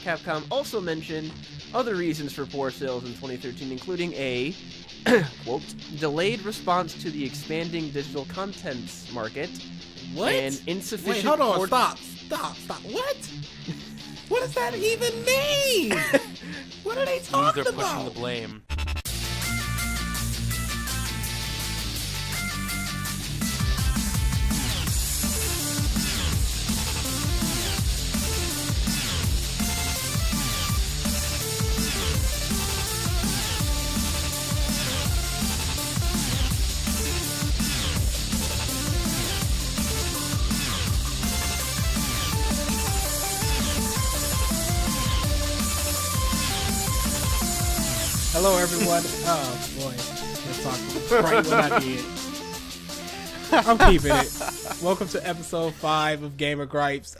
Capcom also mentioned other reasons for poor sales in 2013, including a, quote, delayed response to the expanding digital contents market. What? And insufficient... Wait, hold on. Stop. What? What does that even mean? What are they talking They're about? pushing the blame. Hello, everyone. Oh, boy. Let's talk right when I did. I'm keeping it. Welcome to episode 5 of Gamer Gripes.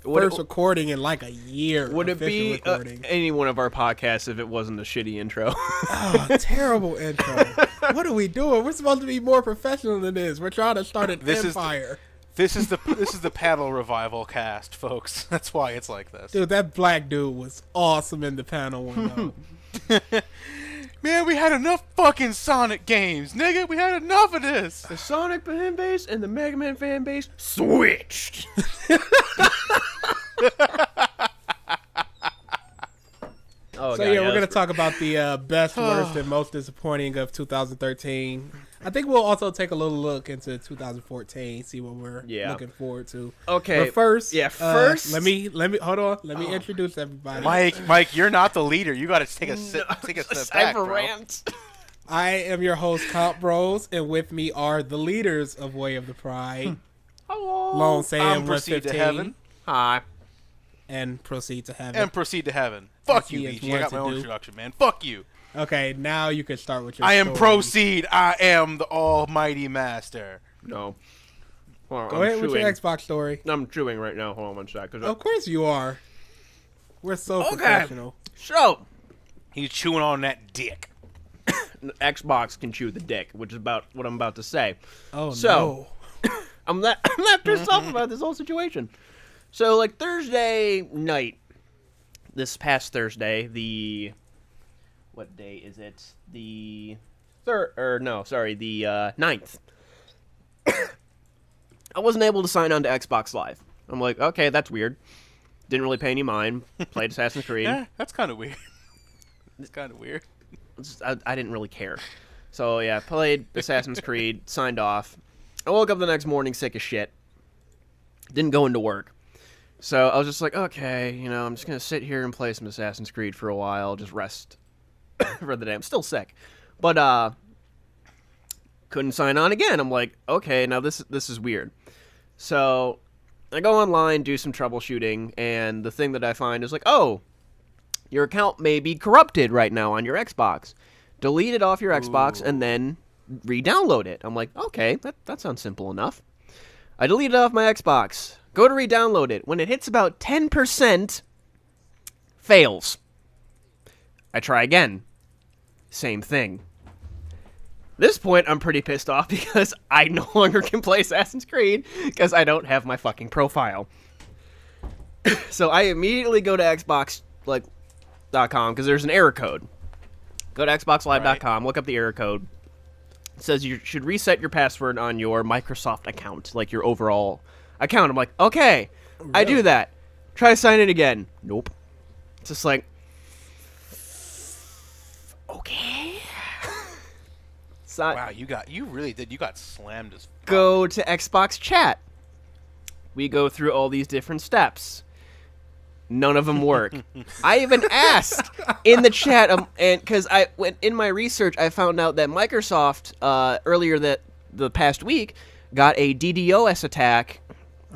First recording in like a year. Would it be any one of our podcasts if it wasn't a shitty intro? Oh, terrible intro. What are we doing? We're supposed to be more professional than this. We're trying to start an empire. This is the panel revival cast, folks. That's why it's like this. Dude, that black dude was awesome in the panel one, though. Man, we had enough fucking Sonic games, nigga. We had enough of this. The Sonic fan base and the Mega Man fan base switched. We're going to talk about the best, worst, and most disappointing of 2013. I think we'll also take a little look into 2014, see what we're looking forward to. Okay. But first, let me hold on. Let me introduce everybody. Mike, you're not the leader. You got to take a step back, bro. Rant. I am your host, Compbros, and with me are the leaders of Way of the Pride. Hello. Lonesaiyan115. Hi. And Proceed to Heaven. And Proceed to Heaven. Fuck you, BG. I got my own introduction, man. Fuck you. Okay, now you can start with your I am story. Proceed. I am the almighty master. No. Go ahead with your Xbox story. I'm chewing right now. Hold on one sec. Of course you are. We're so professional. So, he's chewing on that dick. Xbox can chew the dick, which is about what I'm about to say. Oh, so, no. I'm not pissed off about this whole situation. So, like, Thursday night, this past Thursday, what day is it? The 9th. I wasn't able to sign on to Xbox Live. I'm like, okay, that's weird. Didn't really pay any mind. Played Assassin's Creed. Yeah, that's kind of weird. It's kind of weird. I didn't really care. So, yeah, played Assassin's Creed, signed off. I woke up the next morning sick as shit. Didn't go into work. So I was just like, okay, I'm just going to sit here and play some Assassin's Creed for a while, just rest for the day. I'm still sick. But couldn't sign on again. I'm like, okay, now this is weird. So I go online, do some troubleshooting, and the thing that I find is like, oh, your account may be corrupted right now on your Xbox. Delete it off your Xbox and then re-download it. I'm like, okay, that sounds simple enough. I delete it off my Xbox. Go to re-download it. When it hits about 10%, fails. I try again. Same thing. At this point, I'm pretty pissed off because I no longer can play Assassin's Creed because I don't have my fucking profile. So I immediately go to Xbox.com because there's an error code. Go to XboxLive.com, look up the error code. It says you should reset your password on your Microsoft account, like your overall account. I'm like, okay, really? I do that. Try to sign in again. Nope. It's just like, okay. Wow, you really did. You got slammed as fuck. Go to Xbox chat. We go through all these different steps. None of them work. I even asked in the chat, and because I went in my research, I found out that Microsoft earlier the past week got a DDoS attack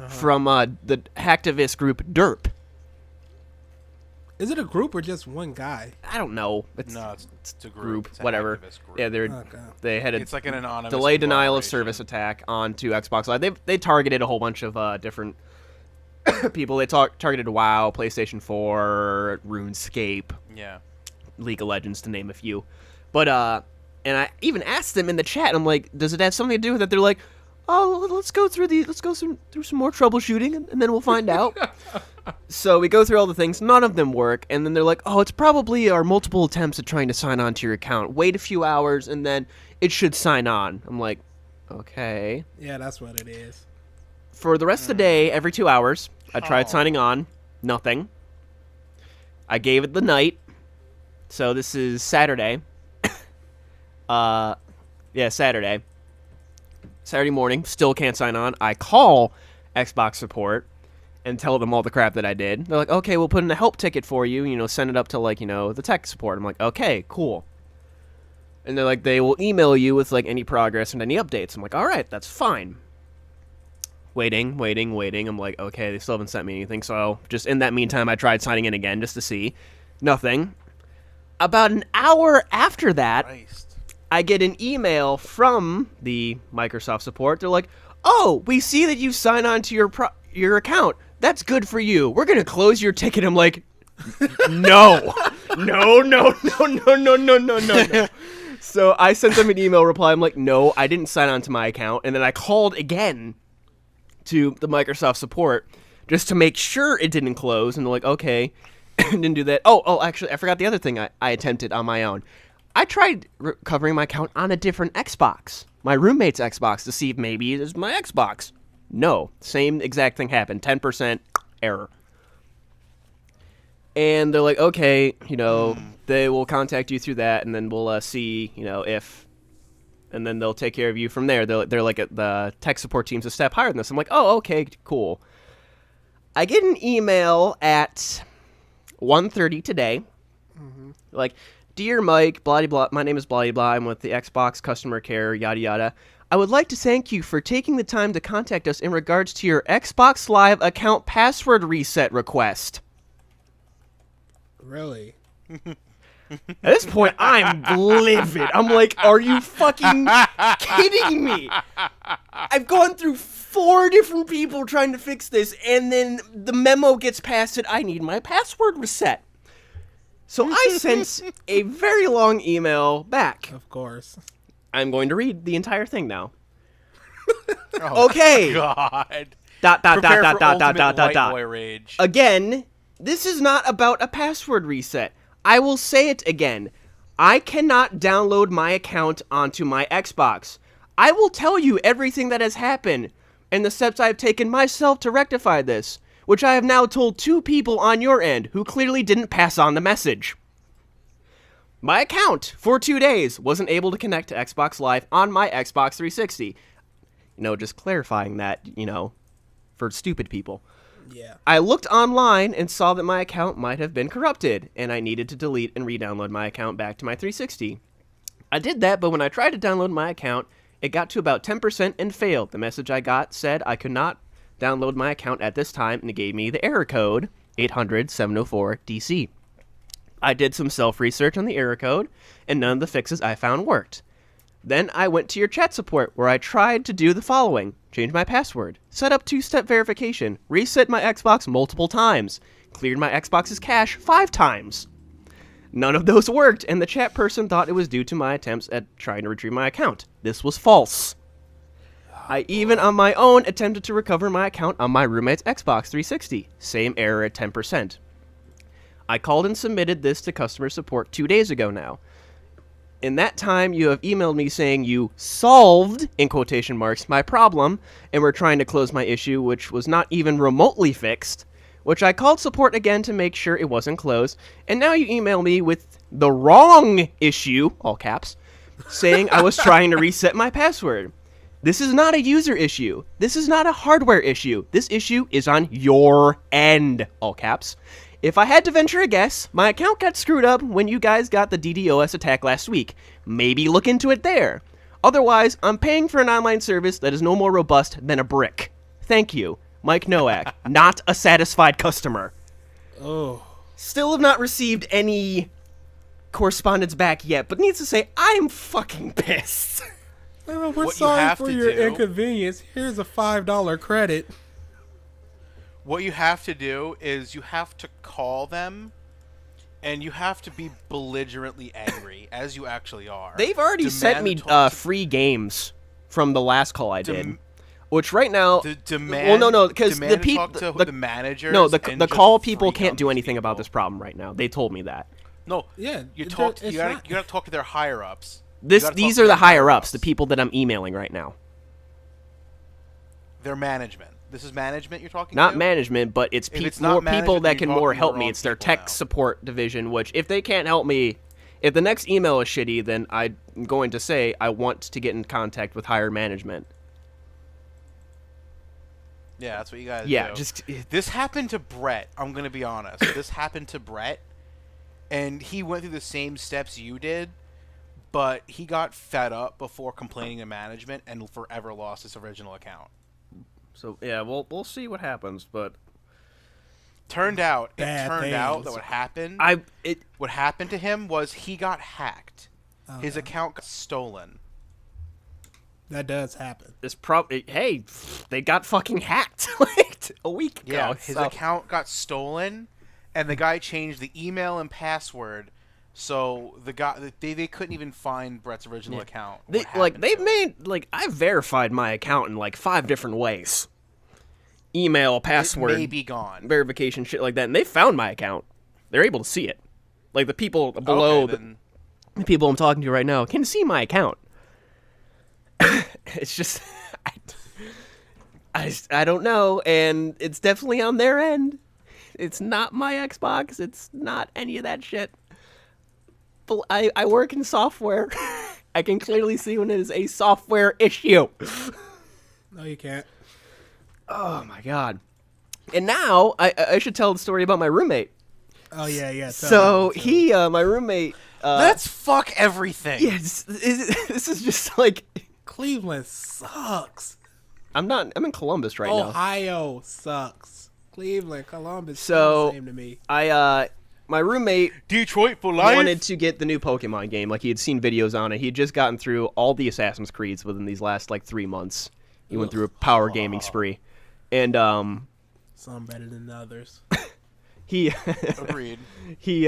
from the hacktivist group DERP. Is it a group or just one guy? I don't know. It's a group. It's whatever. Group. Yeah, they had it's like an anonymous delay denial of service attack onto Xbox Live. They targeted a whole bunch of different people. They targeted WoW, PlayStation 4, RuneScape, League of Legends, to name a few. But and I even asked them in the chat. I'm like, does it have something to do with it? They're like, oh, let's go through some more troubleshooting, and then we'll find out. So we go through all the things. None of them work. And then they're like, oh, it's probably our multiple attempts at trying to sign on to your account. Wait a few hours, and then it should sign on. I'm like, okay. Yeah, that's what it is. For the rest of the day, every 2 hours, I tried signing on. Nothing. I gave it the night. So this is Saturday. Saturday. Saturday morning, still can't sign on. I call Xbox support and tell them all the crap that I did. They're like, okay, we'll put in a help ticket for you, send it up to, the tech support. I'm like, okay, cool. And they're like, they will email you with, any progress and any updates. I'm like, all right, that's fine. Waiting. I'm like, okay, they still haven't sent me anything. So just in that meantime, I tried signing in again just to see. Nothing. About an hour after that, I get an email from the Microsoft support. They're like, oh, we see that you signed on to your account. That's good for you. We're going to close your ticket. I'm like, no. So I sent them an email reply. I'm like, no, I didn't sign on to my account. And then I called again to the Microsoft support just to make sure it didn't close. And they're like, okay, didn't do that. Oh, actually, I forgot the other thing I attempted on my own. I tried recovering my account on a different Xbox, my roommate's Xbox, to see if maybe it is my Xbox. No, same exact thing happened. 10% error. And they're like, okay, they will contact you through that, and then we'll see, if, and then they'll take care of you from there. They're like, the tech support team's a step higher than this. I'm like, oh, okay, cool. I get an email at 1:30 today, like, dear Mike, blah, blah, my name is blah, blah, I'm with the Xbox customer care, yada, yada. I would like to thank you for taking the time to contact us in regards to your Xbox Live account password reset request. Really? At this point, I'm livid. I'm like, are you fucking kidding me? I've gone through 4 different people trying to fix this, and then the memo gets passed that I need my password reset. So I sent a very long email back. Of course. I'm going to read the entire thing now. Okay. God. Prepare for Dot. ultimate white boy rage. Again, this is not about a password reset. I will say it again. I cannot download my account onto my Xbox. I will tell you everything that has happened and the steps I have taken myself to rectify this, which I have now told 2 people on your end who clearly didn't pass on the message. My account, for 2 days, wasn't able to connect to Xbox Live on my Xbox 360. Just clarifying that, for stupid people. Yeah. I looked online and saw that my account might have been corrupted, and I needed to delete and re-download my account back to my 360. I did that, but when I tried to download my account, it got to about 10% and failed. The message I got said I could not download my account at this time, and it gave me the error code 800-704-DC. I did some self-research on the error code, and none of the fixes I found worked. Then I went to your chat support, where I tried to do the following: change my password, set up 2-step verification, reset my Xbox multiple times, cleared my Xbox's cache 5 times. None of those worked, and the chat person thought it was due to my attempts at trying to retrieve my account. This was false. I even on my own attempted to recover my account on my roommate's Xbox 360. Same error at 10%. I called and submitted this to customer support 2 days ago now. In that time, you have emailed me saying you solved, in quotation marks, my problem, and were trying to close my issue, which was not even remotely fixed, which I called support again to make sure it wasn't closed, and now you email me with the wrong issue, all caps, saying I was trying to reset my password. This is not a user issue. This is not a hardware issue. This issue is on your end, all caps. If I had to venture a guess, my account got screwed up when you guys got the DDoS attack last week. Maybe look into it there. Otherwise, I'm paying for an online service that is no more robust than a brick. Thank you, Mike Nowak, not a satisfied customer. Oh. Still have not received any correspondence back yet, but needs to say, I'm fucking pissed. We're What you sorry have for to your do- inconvenience. Here's a $5 credit. What you have to do is you have to call them, and you have to be belligerently angry, as you actually are. They've already sent me free games from the last call I did. Which right now, demand. well, no, because demand the to people, talk to the managers. no, and the just call people free can't do these anything about people. this problem right now. They told me that. No, Yeah, you it's talk. You not- gotta talk to their higher ups. These are the higher ups, the people that I'm emailing right now. Their management. This is management you're talking Not to? management, but it's If it's more not people management, that then can you're more talking to help the me. wrong It's their people tech now. support division, which if they can't help me, if the next email is shitty, then I'm going to say I want to get in contact with higher management. Yeah, that's what you guys Yeah, do. just This happened to Brett. I'm gonna be honest. This happened to Brett, and he went through the same steps you did, but he got fed up before complaining to management and forever lost his original account. so yeah, we'll see what happens, but Turned out Bad that things. what happened to him was he got hacked. His Okay. account got stolen. That does happen. it's probably hey, they got fucking hacked like a week ago. Yeah, his so- account got stolen, and the guy changed the email and password, so the guy they couldn't even find Brett's original account. They, What like happened they've to it. made like I've verified my account in like 5 different ways. Email, password, It may be gone. verification, shit like that, and they found my account. They're able to see it. Like the people below Okay, then. the people I'm talking to right now can see my account. It's just I don't know, and it's definitely on their end. It's not my Xbox. It's not any of that shit. But I work in software. I can clearly see when it is a software issue. No, you can't. Oh my god! And now I should tell the story about my roommate. Oh yeah, yeah. So he, my roommate. Let's fuck everything. Yeah, this is just like Cleveland sucks. I'm in Columbus right now. Ohio sucks. Cleveland, Columbus, So the same to me. My roommate Detroit for life. wanted to get the new Pokemon game. Like he had seen videos on it. He had just gotten through all the Assassin's Creeds within these last like 3 months. He went through a power gaming spree, and Some better than others. he Agreed. he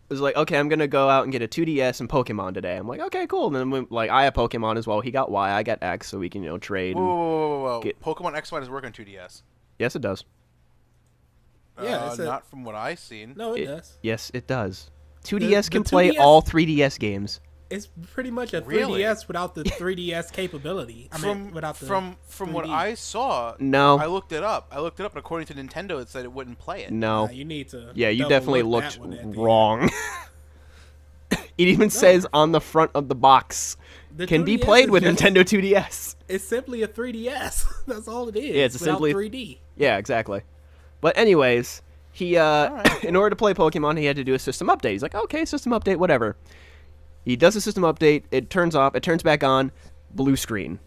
was like, okay, I'm gonna go out and get a 2DS and Pokemon today. I'm like, okay, cool. And then I have Pokemon as well. He got Y, I got X, so we can trade. Whoa. Get- Pokemon XY does work on 2DS. Yes, it does. Yeah, it's not from what I've seen. No, it does. Yes, it does. 2DS the can play 2DS all 3DS games. It's pretty much a Really? 3DS without the 3DS capability. I mean, without the from what 3D. I saw, No. I looked it up. And according to Nintendo, it said it wouldn't play it. No. Nah, you need to. Yeah, you double definitely look looked that one at the wrong. It even says on the front of the box, The can be 2DS played is with just- Nintendo 2DS. It's simply a 3DS. That's all it is. Yeah, it's without simply- 3D. Yeah, exactly. But anyways, he right, in order to play Pokemon, he had to do a system update. He's like, okay, system update, whatever. He does a system update. It turns off. It turns back on. Blue screen.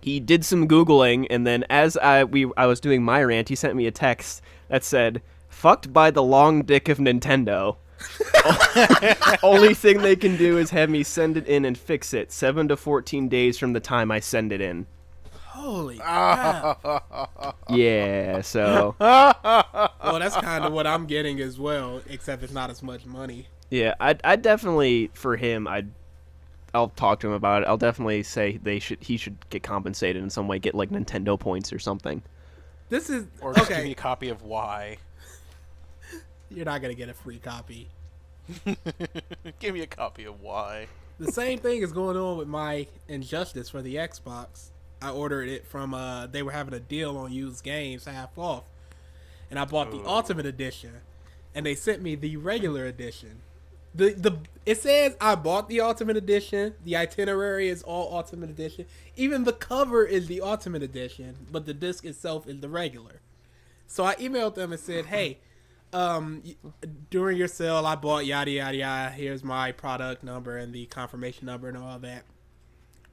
He did some Googling, and then as I was doing my rant, he sent me a text that said, "Fucked by the long dick of Nintendo. Only thing they can do is have me send it in and fix it. 7 to 14 days from the time I send it in." Holy crap. Yeah, so Well, that's kind of what I'm getting as well, except it's not as much money. yeah, I definitely for him I'll talk to him about it. I'll definitely say he should get compensated in some way, get like Nintendo points or something. This is Or just give me okay. a copy of Y. You're not gonna get a free copy. Give me a copy of Y. The same thing is going on with my Injustice for the Xbox. I ordered it from they were having a deal on used games half off, and I bought the Ultimate Edition, and they sent me the regular edition. It says I bought the Ultimate Edition. The itinerary is all Ultimate Edition. Even the cover is the Ultimate Edition, but the disc itself is the regular. So I emailed them and said, "Hey, during your sale, I bought yada yada yada. Here's my product number and the confirmation number and all that.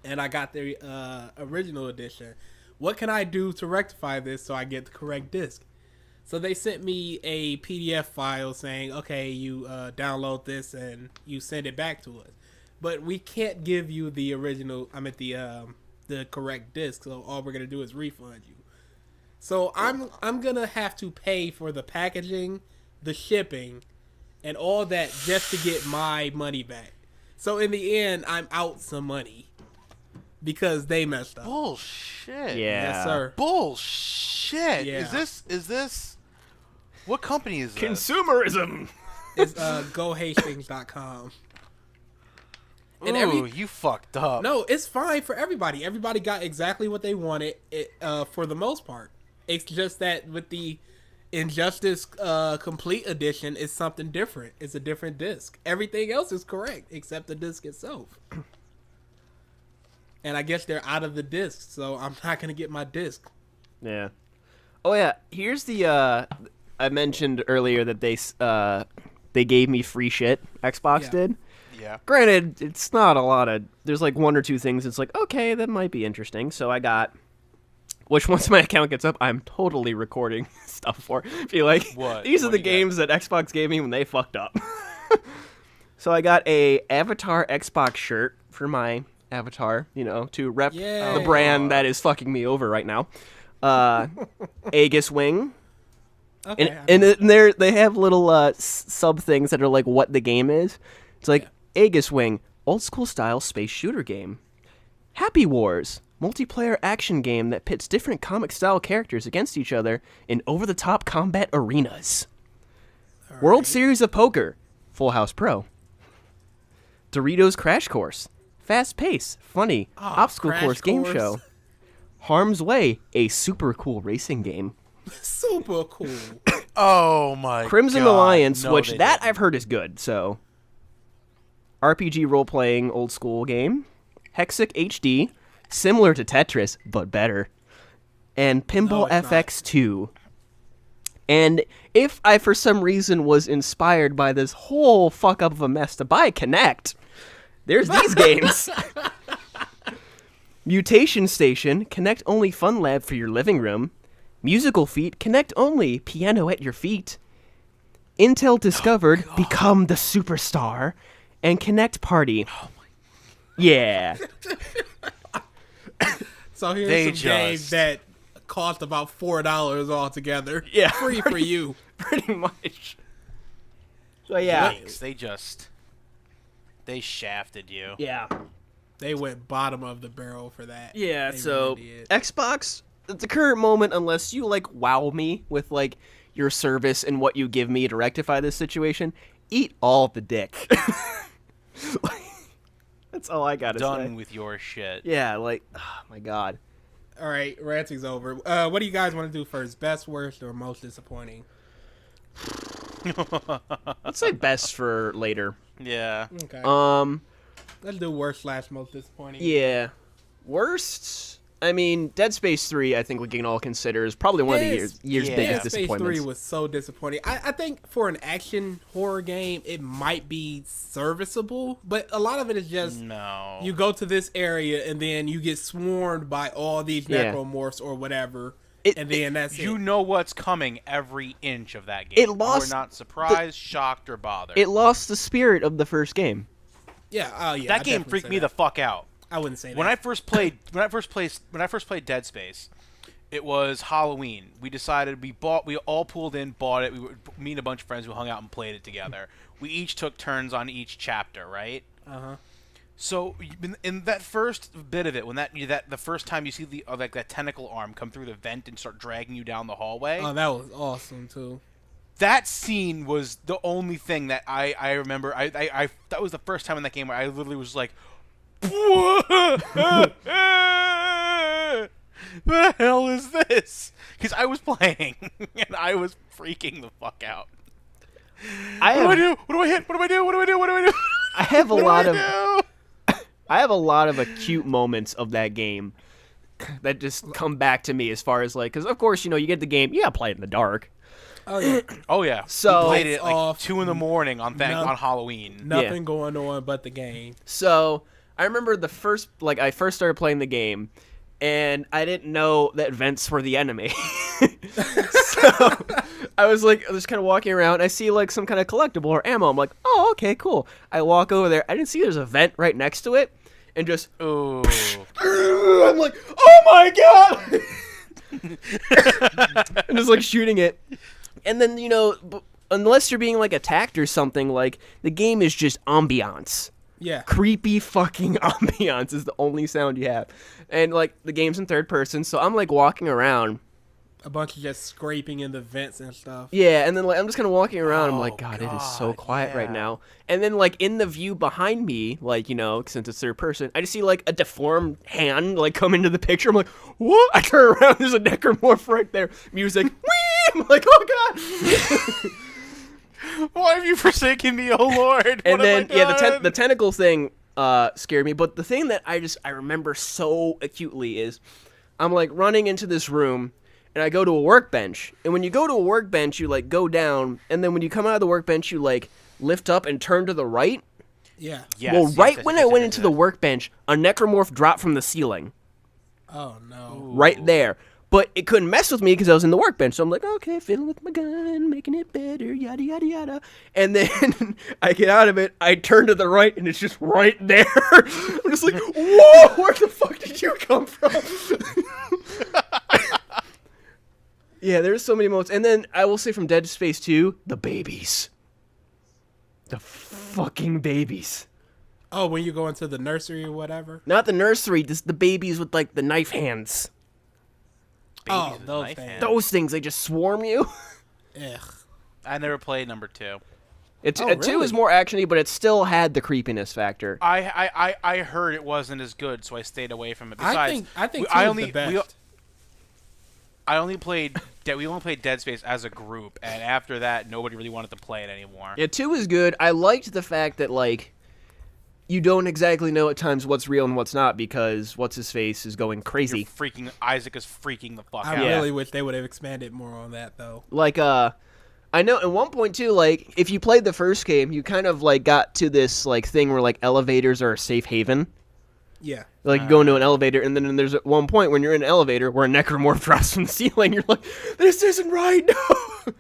And I got the original edition. What can I do to rectify this so I get the correct disc?" So they sent me a PDF file saying, "Okay, you download this and you send it back to us, but we can't give you the original. I mean the correct disc. So all we're gonna do is refund you." So I'm gonna have to pay for the packaging, the shipping, and all that just to get my money back. So in the end, I'm out some money. because they messed up. Bullshit. Yeah. Yes, sir. Bullshit. Yeah. Is this what company is this? Consumerism. It's GoHastings.com. And Ooh, you fucked up. No, it's fine for everybody. Everybody got exactly what they wanted for the most part. It's just that with the Injustice Complete Edition, it's something different. It's a different disc. Everything else is correct except the disc itself. And I guess they're out of the disc, so I'm not going to get my disc. Yeah. Oh yeah. Here's the. I mentioned earlier that they gave me free shit. Xbox did. Yeah. Granted, it's not a lot of. There's like one or two things. It's like, okay, that might be interesting. So I got. Which once my account gets up, I'm totally recording stuff for. Be like, What? These are What the do you games that Xbox gave me when they fucked up. So I got a Avatar Xbox shirt for my avatar, to rep the brand that is fucking me over right now. Aegis Wing. Okay. And they have little sub things that are like what the game is. It's like Aegis Wing, old school style space shooter game. Happy Wars, multiplayer action game that pits different comic style characters against each other in over the top combat arenas. World Series of Poker, Full House Pro. Doritos Crash Course, fast pace, funny, obstacle Crash course game Course. show. Harm's Way, a super cool racing game. Super cool. Oh my Crimson God. Alliance, No, which they that didn't. I've heard is good, so. RPG role-playing old school game. Hexic HD, similar to Tetris, but better. And Pinball it's not. FX2. And if I, for some reason, was inspired by this whole fuck-up of a mess to buy Kinect, there's these games. Mutation Station, Kinect-only fun lab for your living room. Musical Feet, Kinect-only, piano at your feet. Intel Discovered, Become the Superstar. And Kinect Party. Oh my. Yeah. So here's They some games just- that cost about $4 altogether. Yeah. Free for you. Pretty much. So yeah. Yikes, they shafted you. Yeah. They went bottom of the barrel for that. Yeah, They so really did. Xbox, at the current moment, unless you wow me with your service and what you give me to rectify this situation, eat all the dick. That's all I gotta say. Done with your shit. Yeah, oh my god. All right, ranting's over. What do you guys want to do first? Best, worst, or most disappointing? Let's say best for later. Yeah. Okay. Let's do worst / most disappointing. Yeah. Worst. I mean, Dead Space 3, I think we can all consider is probably one of the year's Yeah. biggest Dead Space 3 disappointments. was so disappointing. I think for an action horror game, it might be serviceable, but a lot of it is just No. you go to this area and then you get swarmed by all these Yeah. necromorphs or whatever, It- and then that's You it. know what's coming every inch of that game. It lost We're not surprised, shocked, or bothered. It lost the spirit of the first game. Yeah, oh yeah. that I game definitely freaked say me that. the fuck out. I wouldn't say that. When I first played Dead Space, it was Halloween. We decided we all pulled in, bought it. Me and a bunch of friends who hung out and played it together. We each took turns on each chapter, right? So in that first bit of it, when the first time you see that tentacle arm come through the vent and start dragging you down the hallway, Oh, that was awesome too. that scene was the only thing that I remember. I that was the first time in that game where I literally was like, "What the hell is this?" Because I was playing and I was freaking the fuck out. What do I do? What do I hit? What do I do? What do I do? What do I do? I have a What do lot I of do? I have a lot of acute moments of that game that just come back to me as far as because of course you get the game, you gotta play it in the dark. Oh yeah. Oh yeah. So- we played it at like Off. 2 in the morning on Halloween. Nothing going on but the game. So I remember the first I first started playing the game, and I didn't know that vents were the enemy. So I was just kind of walking around. I see some kind of collectible or ammo. I'm like, oh, okay, cool. I walk over there. I didn't see there's a vent right next to it, and just Ooh. I'm like, oh my god! And just shooting it, and then unless you're being attacked or something, the game is just ambiance. Yeah. Creepy fucking ambiance is the only sound you have. And, like, the game's in third person, so I'm, like, walking around. A bunch of just scraping in the vents and stuff. Yeah, and then, like, I'm just kind of walking around. I'm like, Oh, God, it is so God, quiet right yeah. now. And then, like, in the view behind me, like, you know, since it's third person, I just see, like, a deformed hand, like, come into the picture. I'm like, what? I turn around, there's a necromorph right there. Music, whee! I'm like, oh, God! Why have you forsaken me, oh Lord? And What then, have I yeah, done? the tentacle thing scared me. But the thing that I remember so acutely is I'm, like, running into this room, and I go to a workbench. And when you go to a workbench, you, like, go down. And then when you come out of the workbench, you, like, lift up and turn to the right. Yeah. Yes, Well, yes, right yes, when yes, I went yes, into yes. the workbench, a necromorph dropped from the ceiling. Oh no. Right there. But it couldn't mess with me because I was in the workbench. So I'm like, okay, fiddling with my gun, making it better, yada, yada, yada. And then I get out of it, I turn to the right, and it's just right there. I'm just like, whoa, where the fuck did you come from? Yeah, there's so many moments. And then I will say from Dead Space 2, the babies. The fucking babies. Oh, when you go into the nursery or whatever. Not the nursery, just the babies with, like, the knife hands. Babies Oh, with those knife things. hands. Those things, they just swarm you. Ugh. I never played number 2. It's Oh, 2 is really? more actiony, but it still had the creepiness factor. I heard it wasn't as good, so I stayed away from it. Besides, I think we- two I is only the best. we only played Dead Space as a group, and after that, nobody really wanted to play it anymore. Yeah, 2 is good. I liked the fact that, like, you don't exactly know at times what's real and what's not because what's-his-face is going crazy. Isaac is freaking the fuck I out. Yeah. really wish they would have expanded more on that though. Like, I know at one point, too, like, if you played the first game, you kind of, like, got to this, like, thing where, like, elevators are a safe haven. Yeah. Like, you go into an elevator, and then there's at one point when you're in an elevator where a necromorph drops from the ceiling. You're like, this isn't right, no!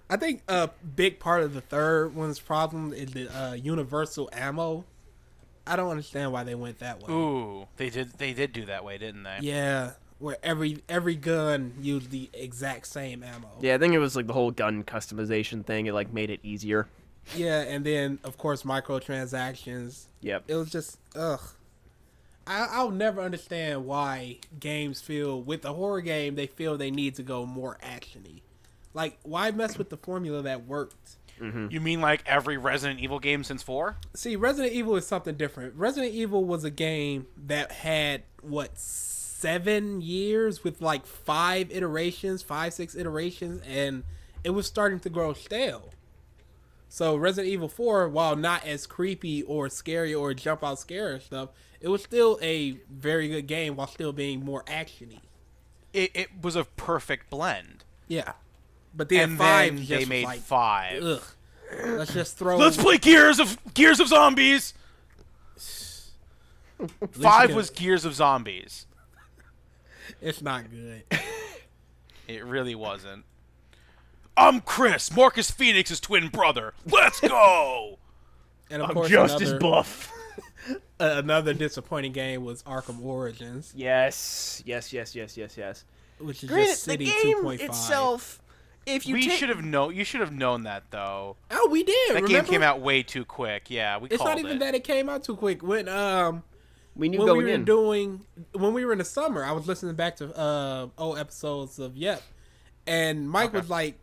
I think a big part of the third one's problem is the universal ammo. I don't understand why they went that way. Ooh, they did do that way, didn't they? Yeah, where every gun used the exact same ammo. Yeah, I think it was, like, the whole gun customization thing. It, like, made it easier. Yeah, and then of course microtransactions. Yep. It was just ugh. I'll never understand why games feel with a horror game they feel they need to go more actiony. Like, why mess with the formula that worked? You mean like every Resident Evil game since 4? See, Resident Evil is something different. Resident Evil was a game that had, 7 years with like 5, 6 iterations, and it was starting to grow stale. So Resident Evil 4, while not as creepy or scary or jump out scare and stuff, it was still a very good game while still being more actiony. It was a perfect blend. Yeah. But then And 5 then just they was made like, 5. ugh. Let's just throw... Let's play Gears of Zombies. 5 was Gears of Zombies. It's not good. It really wasn't. I'm Chris, Marcus Phoenix's twin brother. Let's go. And of course, buff. another disappointing game was Arkham Origins, Yes. which is Granted, just the City game 2.5. itself, if you You take... should have known that though. Oh, we did. That remember? game came out way too quick. Yeah, we It's called not even it. that it came out too quick. we knew When we going were in. when we were in the summer, I was listening back to old episodes of Yep, and Mike Okay. was like,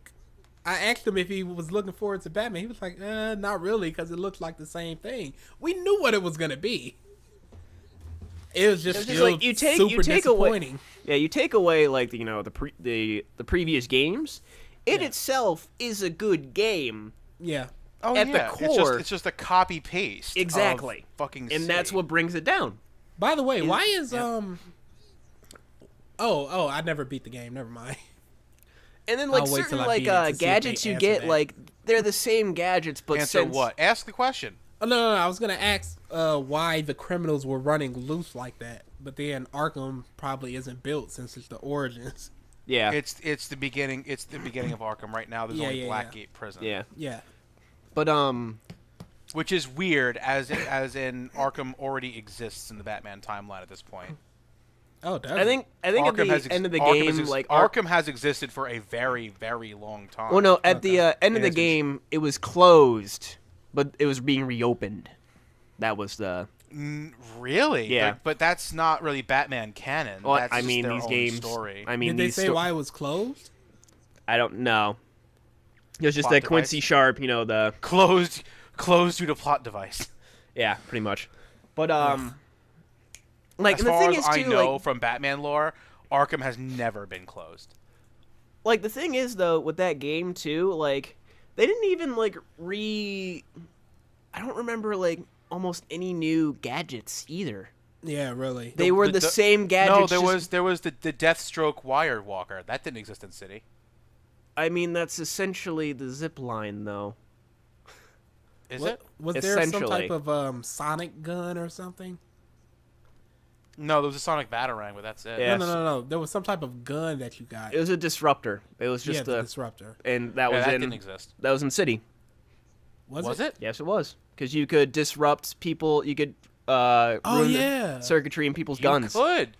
I asked him if he was looking forward to Batman. He was like, not really, because it looked like the same thing. We knew what it was gonna be. It was just, just still like, you take super away- disappointing. Yeah, you take away, like, the previous games, it Yeah. itself is a good game. Yeah. Oh at the yeah, core- it's just a copy paste. Exactly. Fucking. And that's City. what brings it down. By the way, why is yeah. Oh, I never beat the game. Never mind. And then, like, I'll wait certain, till I like, beat it to see if gadgets they you answer get, that. like, they're the same gadgets, but Answer since... what? Ask the question. Oh, no, I was gonna ask why the criminals were running loose like that, but then Arkham probably isn't built since it's the Origins. Yeah. It's the beginning. It's the beginning of Arkham right now. There's Yeah, only yeah, Blackgate Prison. Yeah. Yeah. But, Which is weird, as in Arkham already exists in the Batman timeline at this point. Oh, does I think at Arkham the has end of the Arkham game, has like... Arkham has existed for a very, very long time. Well, no, at the end of It the has been- game, it was closed, but it was being reopened. That was the Really? Yeah. Like, but that's not really Batman canon. Well, That's I just mean their these own games. story. I mean Did they these say why it was closed? I don't know. It was just Plot that Quincy device? Sharp, the Closed due to plot device. yeah, pretty much. But As and the far thing as is I too, know like, from Batman lore, Arkham has never been closed. the thing is though with that game too, like they didn't even I don't remember almost any new gadgets either. Yeah, really. They were the same gadgets. No, there was the Deathstroke wire walker. That didn't exist in City. I mean, that's essentially the zip line, though. Is it? Was there some Essentially. type of sonic gun or something? No, there was a Sonic Batarang, but that's it. Yeah. No. There was some type of gun that you got. It was a disruptor. It was just the disruptor. and that Yeah, was that in didn't exist. that was in City. Was it? Yes, it was because you could disrupt people. You could ruin the circuitry in people's guns. You could.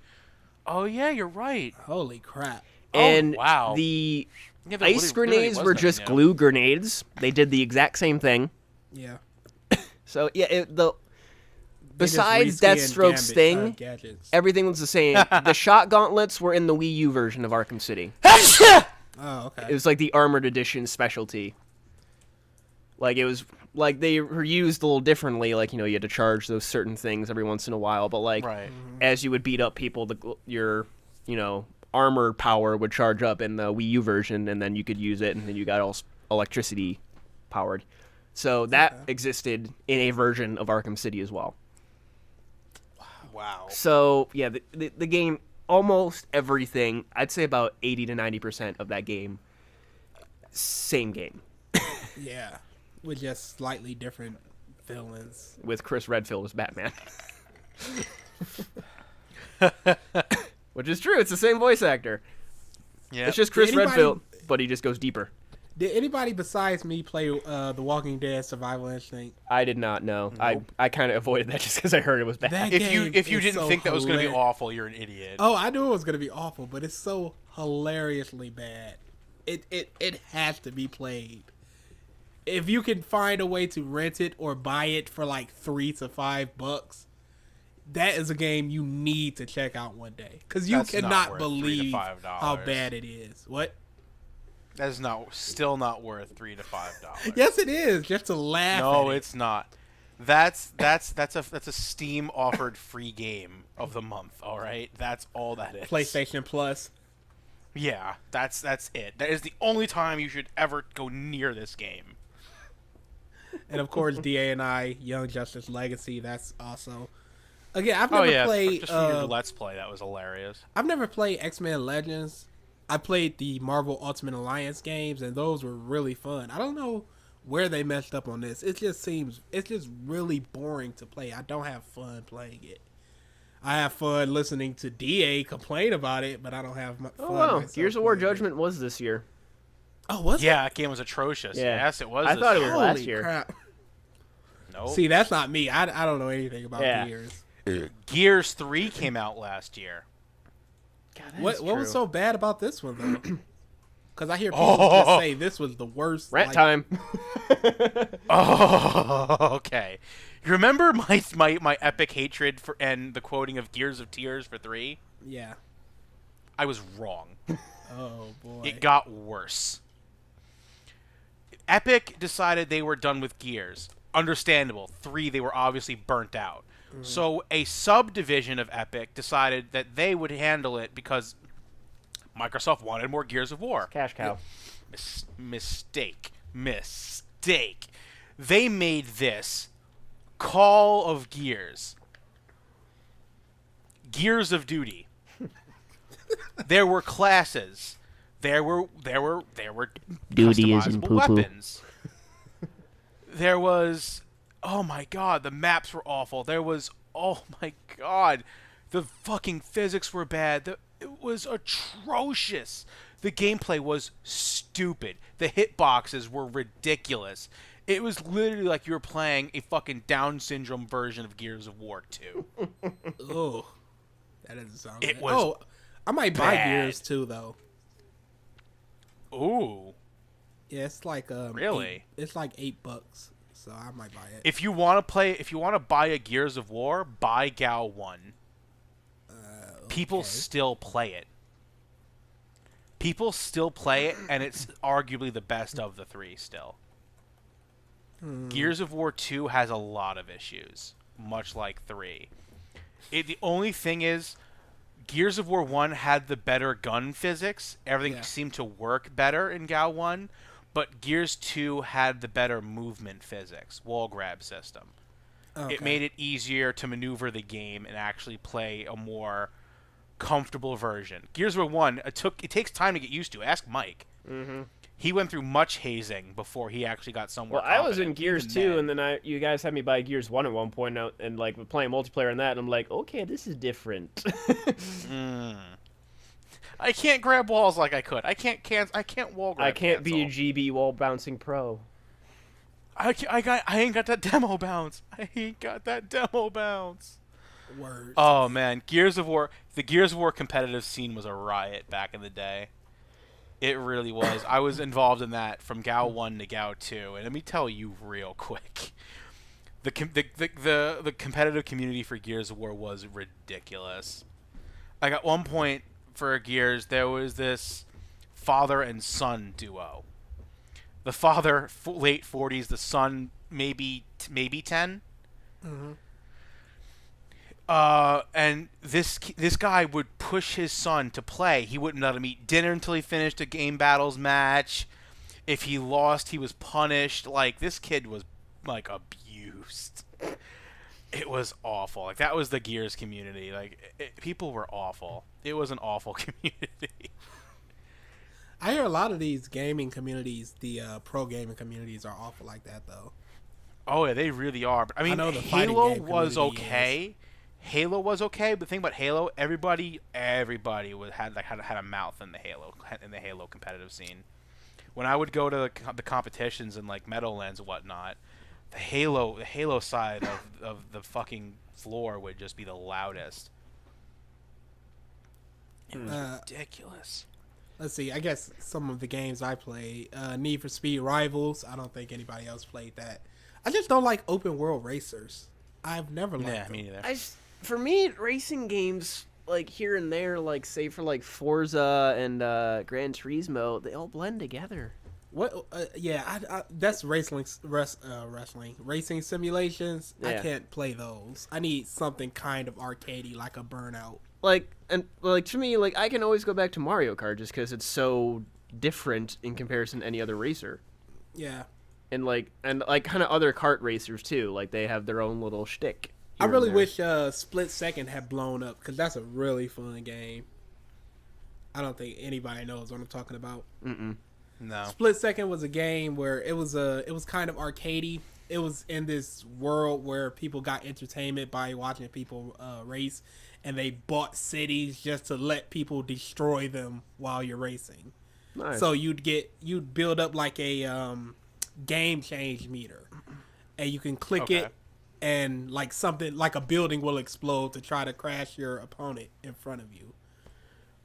Oh yeah, you're right. Holy crap. And wow. the Yeah, there ice really grenades was were nothing just new. glue grenades. They did the exact same thing. Yeah. So yeah, They just besides reskinned Deathstroke's thing, gadgets. everything was the same. The shot gauntlets were in the Wii U version of Arkham City. Oh, okay. It was like the armored edition specialty. Like it was like they were used a little differently. Like you had to charge those certain things every once in a while. But like Right. as you would beat up people, your armor power would charge up in the Wii U version, and then you could use it, and then you got all electricity powered. So that existed in a version of Arkham City as well. Wow. So yeah, the game, almost everything, I'd say about 80 to 90% of that game, same game Yeah. With just slightly different villains. with Chris Redfield as Batman. Which is true. It's the same voice actor. Yeah. It's just Chris Did anybody- Redfield, but he just goes deeper. Did anybody besides me play The Walking Dead Survival Instinct? I did not know. I kind of avoided that just because I heard it was bad. That If you game is didn't so think that was going to be hilarious. awful, you're an idiot. Oh, I knew it was gonna be awful, but it's so hilariously bad. It has to be played. If you can find a way to rent it or buy it for like $3 to $5, that is a game you need to check out one day because you That's not cannot worth $3 to believe $5. how bad it is. What? That is still not worth $3 to $5. Yes, it is. Just to laugh. No, at it's not. That's a Steam offered free game of the month. All right, that's all that is. PlayStation Plus. Yeah, that's it. That is the only time you should ever go near this game. And of course, DA and I, Young Justice Legacy. That's also. Again, I've never played. just from your Let's Play, that was hilarious. I've never played X-Men Legends. I played the Marvel Ultimate Alliance games, and those were really fun. I don't know where they messed up on this. It's just really boring to play. I don't have fun playing it. I have fun listening to DA complain about it, but I don't have fun. Oh wow, myself Gears of War playing it. Judgment was this year. Oh, was it? Yeah, that game was atrocious. Yeah. Yes, it was. I this thought it year. was last Holy year. crap. Nope. See, that's not me. I don't know anything about Yeah. Gears. Gears 3 came out last year. God, that What is was true. so bad about this one though? Because I hear people just say this was the worst. Rant like- time? Oh, okay. You remember my epic hatred for and the quoting of Gears of Tears for 3? Yeah. I was wrong. Oh boy. It got worse. Epic decided they were done with Gears. Understandable. 3, they were obviously burnt out. So a subdivision of Epic decided that they would handle it because Microsoft wanted more Gears of War. Cash cow. Mistake. They made this Call of Gears. Gears of Duty. There were classes. There were Duty is in customizable poo-poo. weapons. There was, oh my god, the maps were awful. There was, oh my god, the fucking physics were bad. It was atrocious. The gameplay was stupid. The hitboxes were ridiculous. It was literally like you were playing a fucking Down syndrome version of Gears of War 2. Oh, that doesn't sound It good. was Oh, I might buy bad. Gears too, though. Ooh. Yeah, it's like Really? It's like $8. so I might buy it. If you want to buy a Gears of War, buy Gal 1. People still play it. People still play it, and it's arguably the best of the three still. Gears of War 2 has a lot of issues, much like 3. The only thing is, Gears of War 1 had the better gun physics. Everything seemed to work better in Gal 1, but Gears 2 had the better movement physics, wall grab system. Okay. It made it easier to maneuver the game and actually play a more comfortable version. Gears of War 1, it takes time to get used to. Ask Mike. Mm-hmm. He went through much hazing before he actually got somewhere. Well, I was in Gears 2, and then you guys had me buy Gears 1 at one point, and like playing multiplayer in that, and I'm like, okay, this is different. I can't grab walls like I could. I can't wall grab. I can't cancel. be a GB wall bouncing pro. I ain't got that demo bounce. Word. Oh man, Gears of War. The Gears of War competitive scene was a riot back in the day. It really was. I was involved in that from Gal 1 to Gal 2, and let me tell you real quick, the competitive community for Gears of War was ridiculous. Like at one point for Gears, there was this father and son duo. The father, late 40s, the son maybe 10. Mm-hmm. And this guy would push his son to play. He wouldn't let him eat dinner until he finished a game battles match. If he lost, he was punished. Like, this kid was, like, abused. It was awful. Like, that was the Gears community. Like, people were awful. It was an awful community. I hear a lot of these gaming communities, the pro gaming communities, are awful like that, though. Oh, yeah, they really are. But, I mean, Halo was okay. Halo was okay, but the thing about Halo, everybody had a mouth in the Halo competitive scene. When I would go to the competitions in like Meadowlands and whatnot, the Halo side of the fucking floor would just be the loudest. It was ridiculous. Let's see. I guess some of the games I played, Need for Speed Rivals. I don't think anybody else played that. I just don't like open world racers. I've never liked them. Me neither. For me, racing games, like, here and there, like, say for, like, Forza and Gran Turismo, they all blend together. What? That's wrestling. Racing simulations, Yeah. I can't play those. I need something kind of arcadey, like a Burnout. To me, like, I can always go back to Mario Kart just because it's so different in comparison to any other racer. Yeah. And kind of other kart racers, too. Like, they have their own little shtick. I really wish Split Second had blown up, because that's a really fun game. I don't think anybody knows what I'm talking about. Mm-mm. No. Split Second was a game where it was kind of arcadey. It was in this world where people got entertainment by watching people race, and they bought cities just to let people destroy them while you're racing. Nice. So you'd build up like a game change meter, and you can click it, and like something like a building will explode to try to crash your opponent in front of you,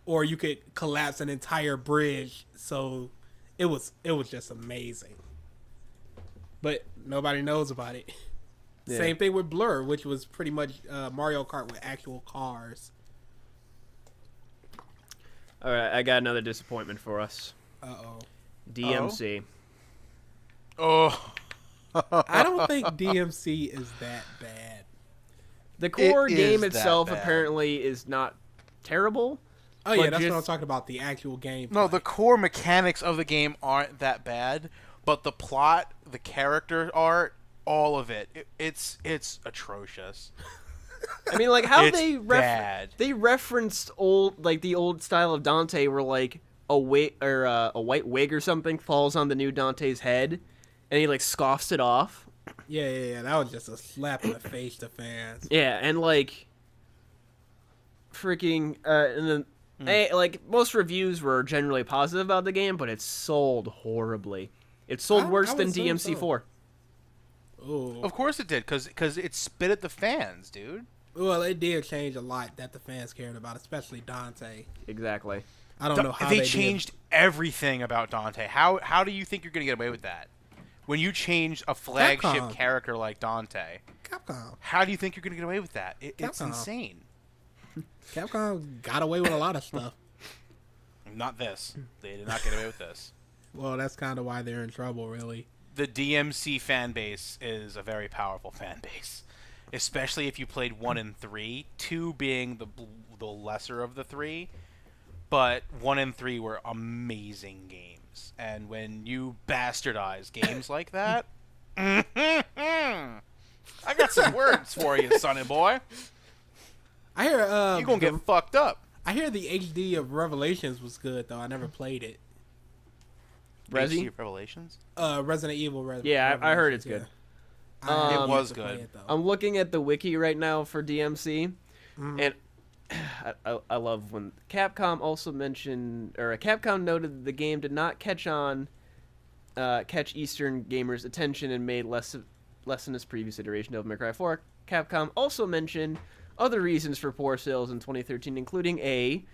or you could collapse an entire bridge. So it was just amazing, but nobody knows about it. Yeah. Same thing with Blur, which was pretty much Mario Kart with actual cars. All right, I got another disappointment for us. Uh-oh. DMC. Oh. I don't think DMC is that bad. The core game itself apparently is not terrible. Oh yeah, that's what I'm talking about, the actual game. No, the core mechanics of the game aren't that bad, but the plot, the character art, all of it's atrocious. I mean, like how they referenced the old style of Dante, where like a white wig or something falls on the new Dante's head, and he like scoffs it off. Yeah. That was just a slap in the face to fans. Yeah, and like freaking and then like most reviews were generally positive about the game, but it sold horribly. It sold worse than DMC4. Ooh. Of course it did, because it spit at the fans, dude. Well, it did change a lot that the fans cared about, especially Dante. Exactly. I don't know how they changed everything about Dante. How do you think you're going to get away with that? When you change a flagship Capcom. character like Dante, Capcom. how do you think you're going to get away with that? It's Capcom. insane. Capcom got away with a lot of stuff. Not this. They did not get away with this. Well, that's kind of why they're in trouble, really. The DMC fan base is a very powerful fan base, especially if you played 1 and 3, 2 being the lesser of the 3, but 1 and 3 were amazing games. And when you bastardize games like that, I got some words for you, sonny boy. I hear You're going to get fucked up. I hear the HD of Revelations was good though. I never played it. Resi? HD Revelations? Resident Evil. Yeah, I heard it's good. I It have was yet to play good. it, though. I'm looking at the wiki right now for DMC, and I love when Capcom also mentioned, or Capcom noted that the game did not catch Eastern gamers' attention and made less than its previous iteration of Devil May Cry 4. Capcom also mentioned other reasons for poor sales in 2013, including a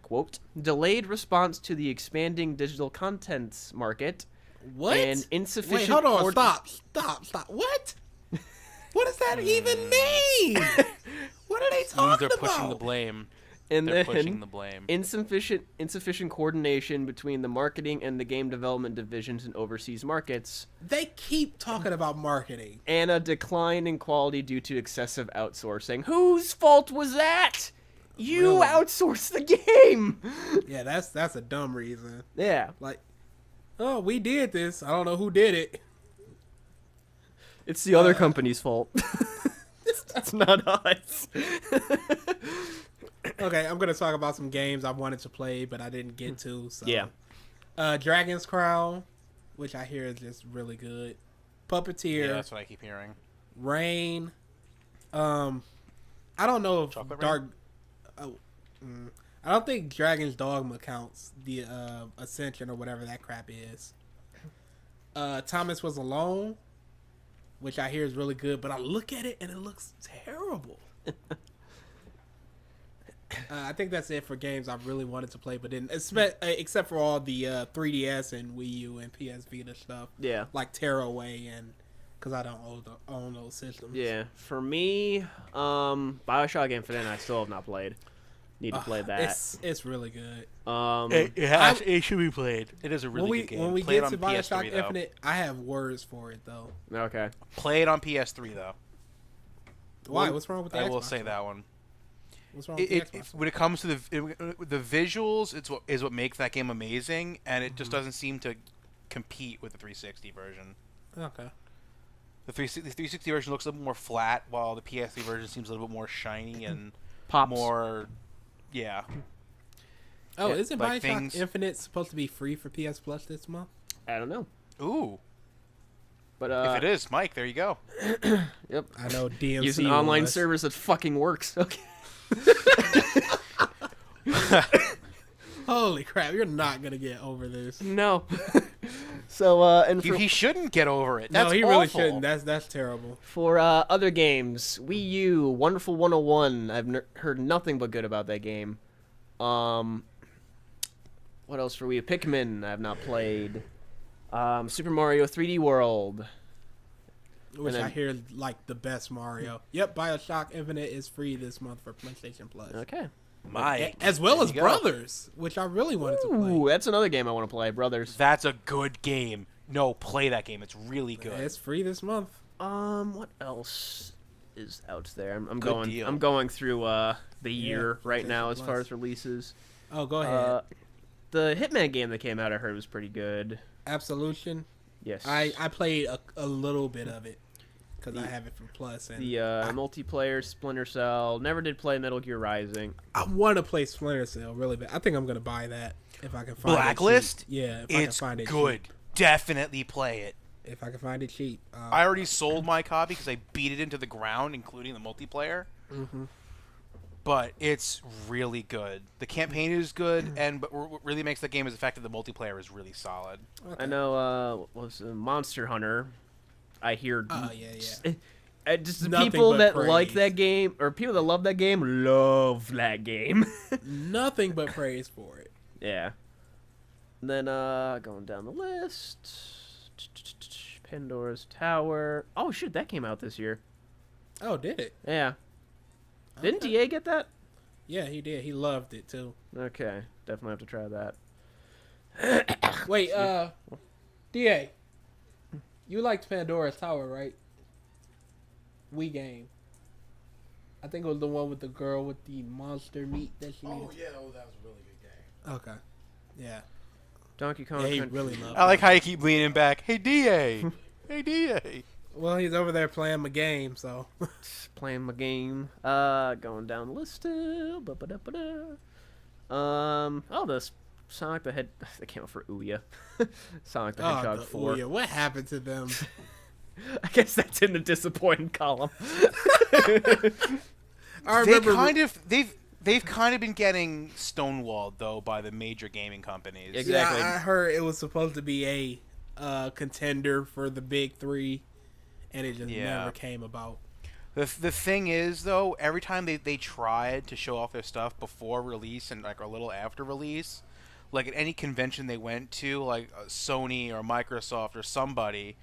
quote, delayed response to the expanding digital contents market. What? And insufficient. Wait, hold on. Stop. What? What does that even mean? What are they talking They're about? pushing the blame. And They're then pushing the blame. insufficient coordination between the marketing and the game development divisions in overseas markets, They keep talking about marketing. and a decline in quality due to excessive outsourcing. Whose fault was that? You Really? outsourced the game. Yeah, that's a dumb reason. Yeah, Like, oh, we did this. I don't know who did it. it's the other company's fault. It's not us. Okay, I'm gonna talk about some games I wanted to play but I didn't get to. So. Yeah. Dragon's Crown, which I hear is just really good. Puppeteer, Yeah, that's what I keep hearing. Rain. I don't know if Chocolate Dark. I don't think Dragon's Dogma counts. The Ascension or whatever that crap is. Thomas Was Alone, which I hear is really good, but I look at it and it looks terrible. I think that's it for games I really wanted to play, but didn't. Except for all the 3DS and Wii U and PS Vita stuff. Yeah. Like Tearaway and because I don't own those systems. Yeah. For me, BioShock Infinite, I still have not played. Need to play that. It's really good. It should be played. It is a really good game. When we Play get it to on BioShock PS3, though. Infinite, I have words for it though. Okay. Play it on PS3 though. Why? What's wrong with the I Xbox will say one? that one. What's wrong with the Xbox? When it comes to the visuals, it's what makes that game amazing, and it just doesn't seem to compete with the 360 version. Okay. The 360 version looks a little more flat, while the PS3 version seems a little bit more shiny and Pops. more. Yeah. Oh, Yeah, isn't like BioShock things- Infinite supposed to be free for PS Plus this month? I don't know. Ooh. But If it is, Mike, there you go. Yep. I know DMC Use an online was. service that fucking works. Okay. Holy crap! You're not gonna get over this. No. So and He shouldn't get over it. That's no, he really awful. shouldn't. That's terrible. for other games, Wii U, Wonderful 101. I've heard nothing but good about that game. What else for Wii U? Pikmin, I have not played. Super Mario 3D World. Which then- I hear is like the best Mario. Yep, BioShock Infinite is free this month for PlayStation Plus. Okay. Mike. As well There as you go. Brothers, which I really wanted to play. Ooh, that's another game I want to play, Brothers. That's a good game. No, play that game. It's really good. It's free this month. What else is out there? I'm Good going. deal. I'm going through the year right PlayStation now as far Plus. as releases. Oh, go ahead. The Hitman game that came out, I heard was pretty good. Absolution. Yes. I played a little bit of it because I have it for Plus. And The multiplayer Splinter Cell. Never did play Metal Gear Rising. I want to play Splinter Cell really bad. I think I'm gonna buy that if I can find Blacklist? it cheap. Yeah, if I It's can find it good. cheap. Definitely play it. If I can find it cheap. I already sold my copy because I beat it into the ground, including the multiplayer. Mm-hmm. But it's really good. The campaign is good, but what really makes the game is the fact that the multiplayer is really solid. I know. Was Monster Hunter. I hear. Oh, yeah. Just the Nothing people but that praise. like that game, or people that love that game, love that game. Nothing but praise for it. Yeah. And then going down the list. Pandora's Tower. Oh shit, that came out this year. Oh, did it? Yeah. Didn't Okay. DA get that? Yeah, he did. He loved it too. Okay, definitely have to try that. Wait, DA, you liked Pandora's Tower, right? Wii game. I think it was the one with the girl with the monster meat that she needed. Yeah, that was a really good game. Okay. Yeah. Donkey Kong Yeah, he Country. really loved I like it. how you keep leaning back. Hey, DA. Hey, DA. Well, he's over there playing my game, so. Playing my game. Going down the list still. Ba-ba-da-ba-da. Oh, this Sonic the Hedgehog. That came out for Ouya. Sonic the Hedgehog 4. Yeah, what happened to them? I guess that's in the disappointed column. I They remember. they've kind of been getting stonewalled though by the major gaming companies. Exactly. Yeah, I heard it was supposed to be a contender for the big three, and it just Yeah. never came about. The thing is though, every time they tried to show off their stuff before release and like a little after release, like at any convention they went to, like Sony or Microsoft or somebody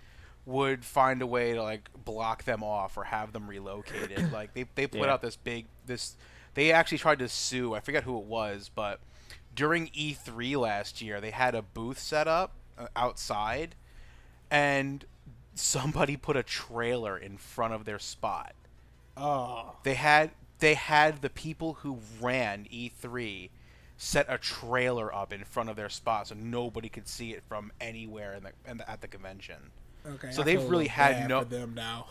would find a way to like block them off or have them relocated. Like they put Yeah. out this they actually tried to sue, I forget who it was, but during E3 last year they had a booth set up outside and somebody put a trailer in front of their spot. Oh. They had the people who ran E3 set a trailer up in front of their spot so nobody could see it from anywhere at the convention. Okay. So I they've feel a really little had bad no- for them now.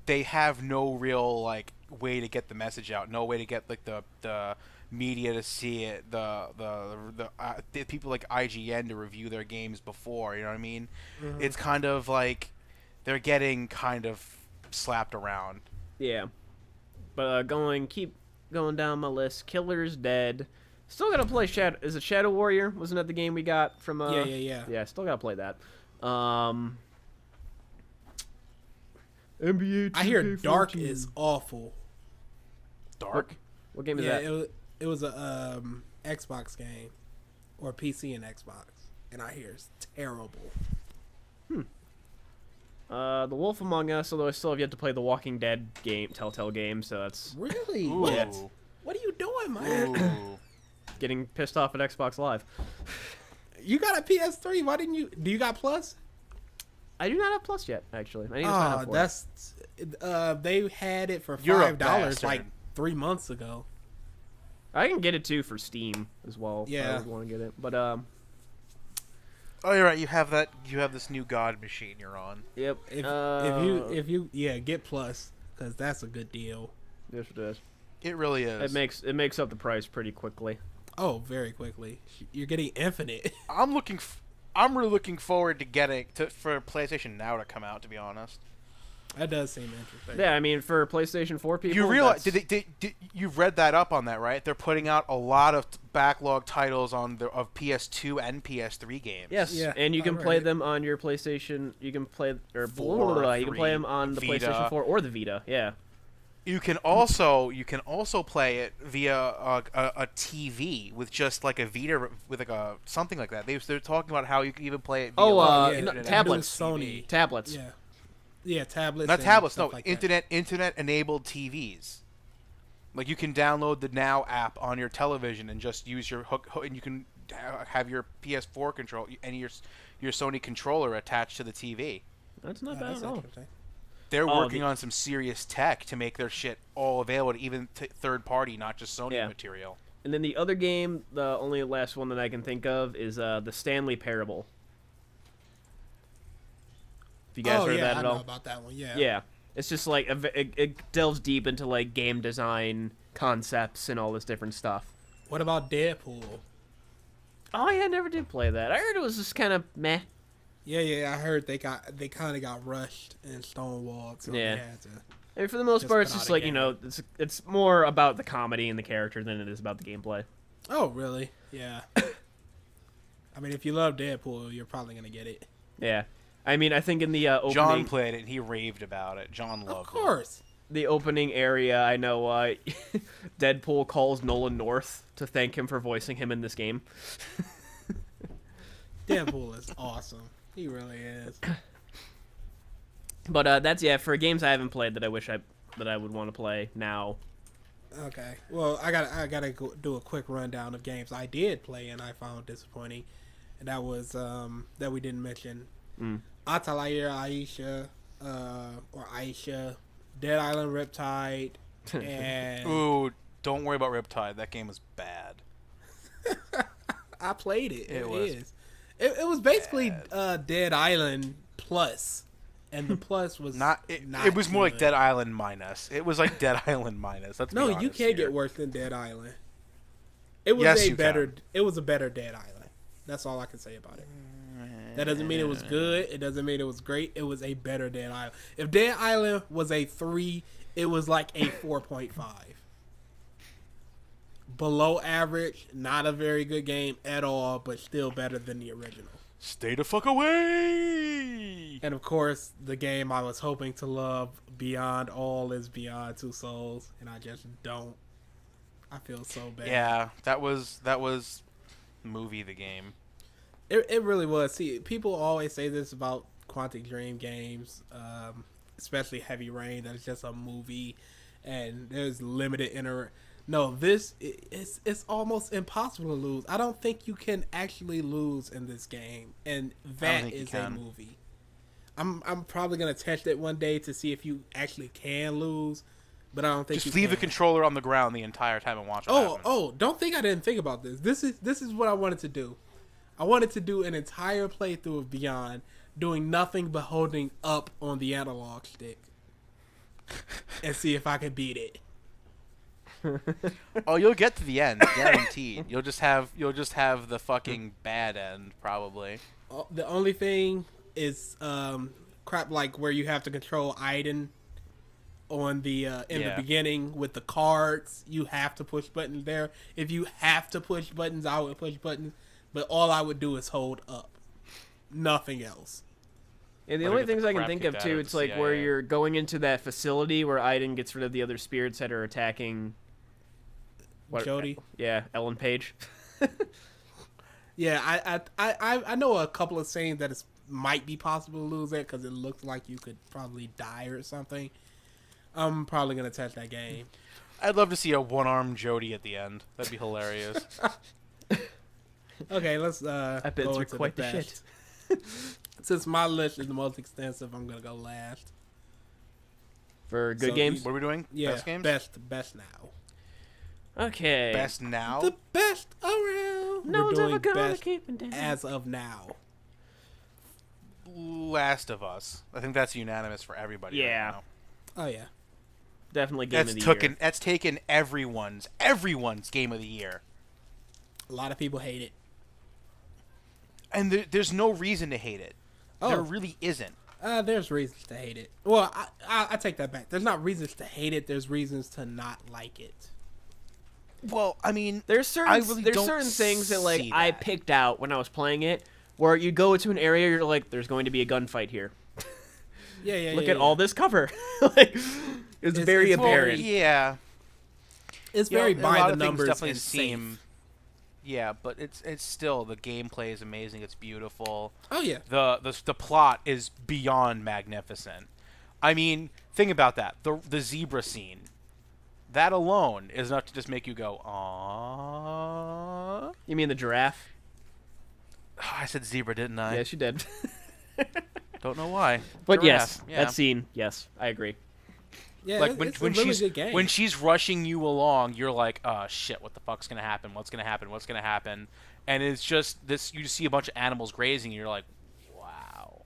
They have no real like way to get the message out, no way to get like the media to see it, the people like IGN to review their games before, you know what I mean? Mm-hmm. It's kind of like they're getting kind of slapped around. Yeah. But keep going down my list. Killer's Dead. Still gotta play Shadow. Is it Shadow Warrior? Wasn't that the game we got from? Yeah. Yeah, still gotta play that. NBA. I hear 2K14. Dark is awful. Dark. What game is Yeah, that? it was a Xbox game, or PC and Xbox, and I hear it's terrible. The Wolf Among Us. Although I still have yet to play the Walking Dead game, Telltale game. So that's Really? Ooh. What are you doing, man? Ooh. getting pissed off at Xbox Live. You got a PS3. Why didn't you? Do you got Plus? I do not have Plus yet. Actually, I need to sign up Oh, for that's they had it for You're a $5 bastard. like 3 months ago. it. I can get it too for Steam as well. If Yeah. I want to get it, but Oh, you're right. You have this new god machine you're on. yep. If you get Plus, because that's a good deal. Yes, it is. It really is. It makes up the price pretty quickly. Oh, very quickly. You're getting Infinite. I'm really looking forward to for PlayStation Now to come out. To be honest, That does seem interesting. Yeah, I mean for PlayStation 4 people, you realize that's- you've read that up on that, right? They're putting out a lot of backlog titles of PS2 and PS3 games. Yes, Yeah, and you can play alright. them on your PlayStation. You can play you can 3, play them on the Vita. PlayStation 4 or the Vita. Yeah. You can also play it via a TV with just like a Vita with like a something like that. They're talking about how you can even play it via yeah, no, the tablets. new Sony. Tablets. Yeah, tablets. Not and tablets, no, stuff like that. internet enabled TVs. Like you can download the Now app on your television and just use your hook and you can have your PS4 control and your Sony controller attached to the TV. That's not Oh, bad that's at all. interesting. They're Oh, working on some serious tech to make their shit all available to even third party, not just Sony Yeah. material. And then the other game, the only last one that I can think of is the Stanley Parable. If you guys Oh, heard yeah, that I at know all? about that one. Yeah. Yeah. It's just like it delves deep into like game design concepts and all this different stuff. What about Deadpool? Oh yeah, I never did play that. I heard it was just kind of meh. Yeah, I heard they kind of got rushed and stonewalled. So Yeah. they had to. I mean, for the most Just part, put it's out just a like game. it's more about the comedy and the character than it is about the gameplay. Oh, really? Yeah. I mean, if you love Deadpool, you're probably gonna get it. Yeah, I mean, I think in the opening, John played it and he raved about it. John loved Of course. the opening area, I know Deadpool calls Nolan North to thank him for voicing him in this game. Deadpool is awesome. He really is. But that's for games I haven't played that I wish that I would want to play now. Okay. Well, I gotta do a quick rundown of games I did play and I found disappointing, and that was that we didn't mention. Atelier Aisha, or Aisha, Dead Island Riptide, and Ooh, don't worry about Riptide. That game was bad. I played it. It was is. It was basically Dead Island Plus, and the Plus was not. It was more like good. Dead Island minus. It was like Dead Island minus. Let's be honest you can't here. get worse than Dead Island. It was Yes, a you better. can. It was a better Dead Island. That's all I can say about it. That doesn't mean it was good. It doesn't mean it was great. It was a better Dead Island. If Dead Island was a 3, it was like a 4.5. Below average, not a very good game at all, but still better than the original. Stay the fuck away. And of course, the game I was hoping to love beyond all is Beyond Two Souls, and I just don't. I feel so bad. Yeah, that was movie the game. It really was. See, people always say this about Quantic Dream games, especially Heavy Rain, that it's just a movie and there's limited No, it's almost impossible to lose. I don't think you can actually lose in this game, and that is a movie. I'm probably gonna test it one day to see if you actually can lose, but I don't think Just you leave can. the controller on the ground the entire time and watch what happens. Don't think I didn't think about this. This is what I wanted to do. I wanted to do an entire playthrough of Beyond, doing nothing but holding up on the analog stick, and see if I could beat it. Oh, you'll get to the end, guaranteed. You'll just have the fucking bad end, probably. The only thing is crap like where you have to control Aiden on the in the beginning with the cards. You have to push buttons there. If you have to push buttons, I would push buttons. But all I would do is hold up. Nothing else. And the Better only get the things I can crap think kicked of out too, of it's the like where CIA. you're going into that facility where Aiden gets rid of the other spirits that are attacking. Jody? Yeah, Ellen Page. Yeah, I know a couple of sayings that it might be possible to lose it because it looks like you could probably die or something. I'm probably gonna test that game. I'd love to see a one-armed Jody at the end. That'd be hilarious. Okay, let's I bet go through into quite the the best. shit. Since my list is the most extensive, I'm gonna go last. For good So games? What are we doing? Yeah, Best games? best now. Okay. Best now? The best around. No We're one's doing ever gonna best keep it down. as of now. Last of Us. I think that's unanimous for everybody. Yeah. Right now. Oh yeah. Definitely game That's of the year. That's taken everyone's game of the year. A lot of people hate it. And there's no reason to hate it. Oh. There really isn't. There's reasons to hate it. Well, I take that back. There's not reasons to hate it. There's reasons to not like it. Well, I mean, There's certain I really don't certain things that like see I that. picked out when I was playing it, where you go to an area, you're like, "There's going to be a gunfight here." Yeah. Look at all this cover. Like, it's very it's- well, apparent. Yeah. It's You know, very a by lot the of things numbers definitely and seem. safe. Yeah, but it's still, the gameplay is amazing. It's beautiful. Oh yeah. The plot is beyond magnificent. I mean, think about that. The zebra scene. That alone is enough to just make you go, aww. You mean the giraffe? I said zebra, didn't I? Yes, you did. Don't know why. But yes, Giraffe, yeah. that scene. Yes, I agree. Yeah, Like it's when a really she's good game. when she's rushing you along, you're like, oh shit, what the fuck's gonna happen? What's gonna happen? What's gonna happen? And it's just this. You just see a bunch of animals grazing, and you're like, wow.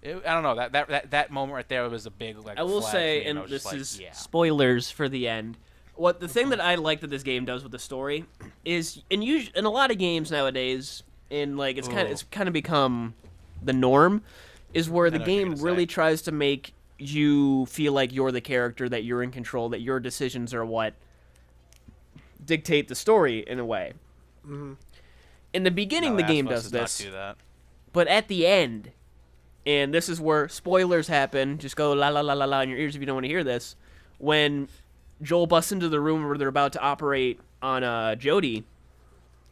I don't know, that moment right there was a big like. I will flag say, for me, and I was this just like, is yeah. spoilers for the end. What the thing that I like that this game does with the story is, in a lot of games nowadays, in like it's kind of become the norm, is where the know what you're game gonna really say. tries to make you feel like you're the character, that you're in control, that your decisions are what dictate the story in a way. Mhm. In the beginning, No, the Last game of Us does does not this. do that. But at the end, and this is where spoilers happen, just go la la la la la in your ears if you don't want to hear this, when Joel busts into the room where they're about to operate on Jody,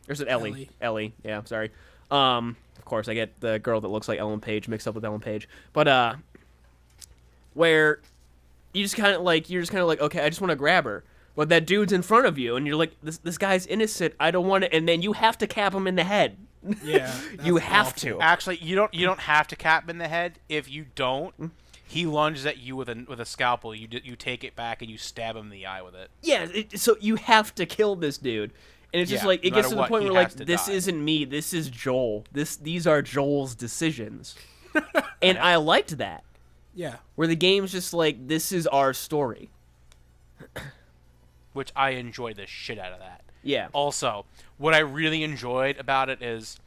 or is it Ellie? Ellie, yeah, sorry. Of course, I get the girl that looks like Ellen Page mixed up with Ellen Page. But where you're just kind of like, okay, I just want to grab her. But that dude's in front of you, and you're like, this guy's innocent. I don't want to. And then you have to cap him in the head. Yeah, you have awful. to. Actually, you don't have to cap him in the head. If you don't, he lunges at you with a scalpel. You take it back and you stab him in the eye with it. Yeah, so you have to kill this dude. And it's just like, it no gets to matter the point what, where, he like, has to this die. isn't me, this is Joel. These are Joel's decisions. And I liked that. Yeah. Where the game's just like, this is our story. Which I enjoyed the shit out of that. Yeah. Also, what I really enjoyed about it is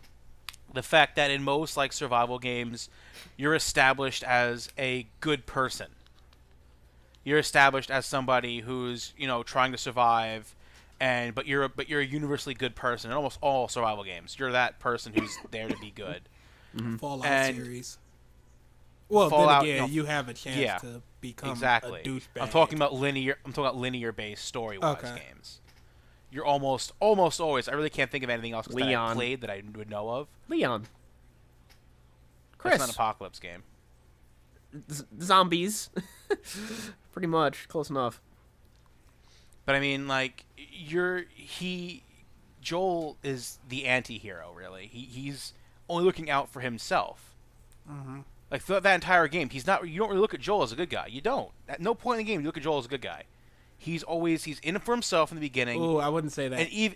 the fact that in most like survival games, you're established as a good person. You're established as somebody who's, trying to survive, but you're a universally good person. In almost all survival games, you're that person who's there to be good. Fallout And series. Well, Fallout, then again, you have a chance to become exactly. a douchebag. I'm talking about linear-based story-wise games. You're almost always. I really can't think of anything else that I Leon. played that I would know of. Leon. Chris. That's not an apocalypse game. Zombies. Pretty much. Close enough. But I mean, like, Joel is the anti-hero, really. He's only looking out for himself. Mm-hmm. Like, throughout that entire game, you don't really look at Joel as a good guy. You don't. At no point in the game you look at Joel as a good guy. He's in it for himself in the beginning. Oh, I wouldn't say that. And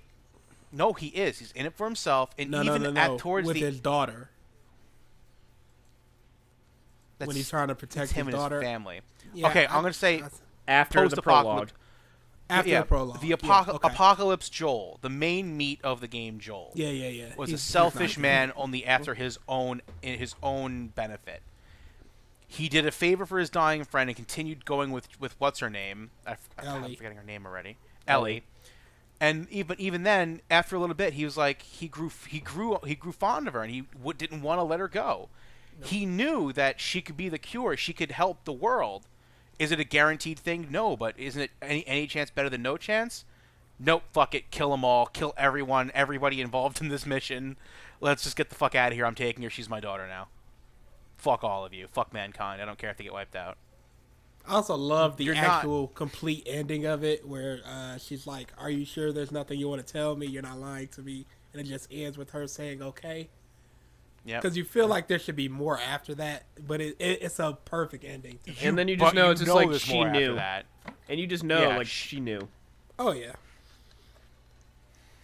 no, he is. He's in it for himself. And No, towards with the his daughter. that's, When he's trying to protect him his and daughter. his family. Yeah, okay, I'm gonna say After the prologue. After the prologue. The okay. Apocalypse Joel, the main meat of the game Joel. Yeah. Was He's a selfish not man only after his own benefit. He did a favor for his dying friend and continued going with what's her name? I'm forgetting her name already. Ellie. And even then, after a little bit, he was like he grew fond of her, and he didn't want to let her go. No. He knew that she could be the cure. She could help the world. Is it a guaranteed thing? No, but isn't it any chance better than no chance? Nope, fuck it. Kill them all. Kill everybody involved in this mission. Let's just get the fuck out of here. I'm taking her. She's my daughter now. Fuck all of you. Fuck mankind. I don't care if they get wiped out. I also love the actual complete ending of it where she's like, are you sure there's nothing you want to tell me? You're not lying to me. And it just ends with her saying, okay. Yeah. Because you feel like there should be more after that, but it's a perfect ending. And then you just know it's just like she knew. That. And you just know she knew. Oh, yeah.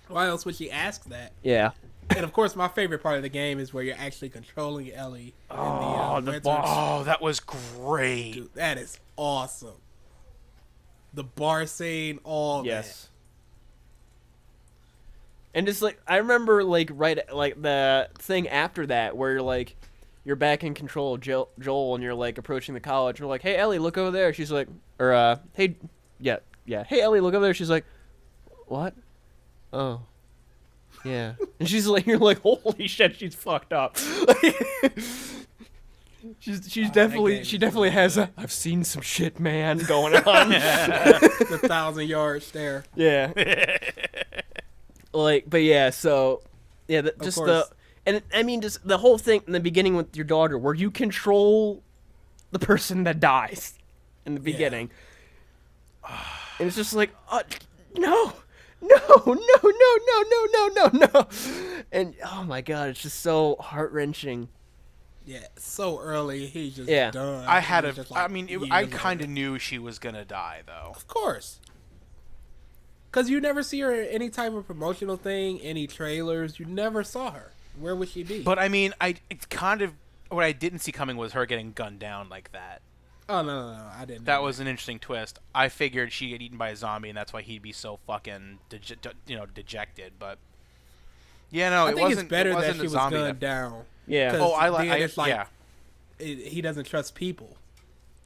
Why else would she ask that? Yeah. And, of course, my favorite part of the game is where you're actually controlling Ellie. The boss. Oh, that was great. Dude, that is awesome. The bar scene, all that. And it's like, I remember, like, the thing after that where you're back in control of Joel and you're, like, approaching the college. And we're like, hey, Ellie, look over there. She's like, hey, hey, Ellie, look over there. She's like, what? Oh. Yeah. And she's like, you're like, holy shit, she's fucked up. She definitely has a, I've seen some shit, man, going on. The 1,000-yard stare. Yeah. But yeah, so, yeah, just the whole thing in the beginning with your daughter, where you control the person that dies in the beginning. And it's just like, no. And, oh my god, it's just so heart-wrenching. Yeah, so early, he's just done. I kind of knew she was going to die, though. Of course. Because you never see her in any type of promotional thing, any trailers. You never saw her. Where would she be? But, I mean, what I didn't see coming was her getting gunned down like that. Oh, no, I didn't. That was an interesting twist. I figured she'd get eaten by a zombie, and that's why he'd be so fucking dejected. But yeah, no, I think it's better that she was gunned down. Yeah. He doesn't trust people.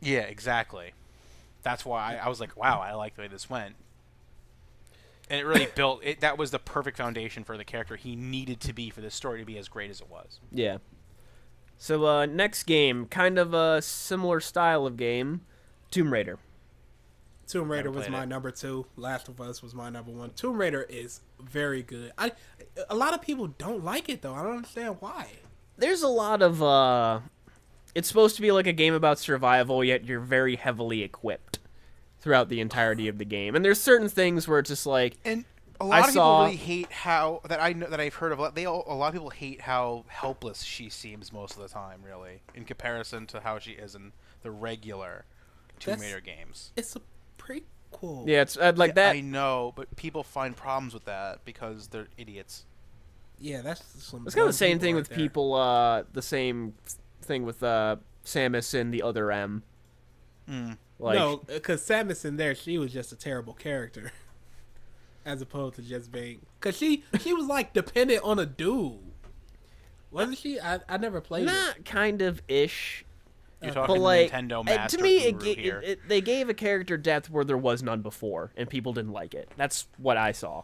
Yeah, exactly. That's why I was like, wow, I like the way this went. And it really built it. That was the perfect foundation for the character he needed to be for this story to be as great as it was. Yeah. So, next game, kind of a similar style of game, Tomb Raider. Tomb Raider was my number 2. Last of Us was my number 1. Tomb Raider is very good. A lot of people don't like it, though. I don't understand why. There's a lot of, it's supposed to be like a game about survival, yet you're very heavily equipped throughout the entirety of the game. And there's certain things where it's just like, And a lot of saw- people really hate how that I know that I've heard of. A lot of people hate how helpless she seems most of the time, really, in comparison to how she is in the regular Tomb That's- Raider games. It's a prequel. yeah, it's like Yeah, that. I know, but people find problems with that because they're idiots. Yeah, that's some. It's kind of the dumb same people thing right with there. people. The same thing with Samus and the other M. Like, No, because Samus in there, she was just a terrible character, as opposed to just being. Because she was like dependent on a dude, wasn't she? I never played it. not kind of ish. You're But talking like, Nintendo Master to me, Guru here. they gave a character depth where there was none before, and people didn't like it. That's what I saw.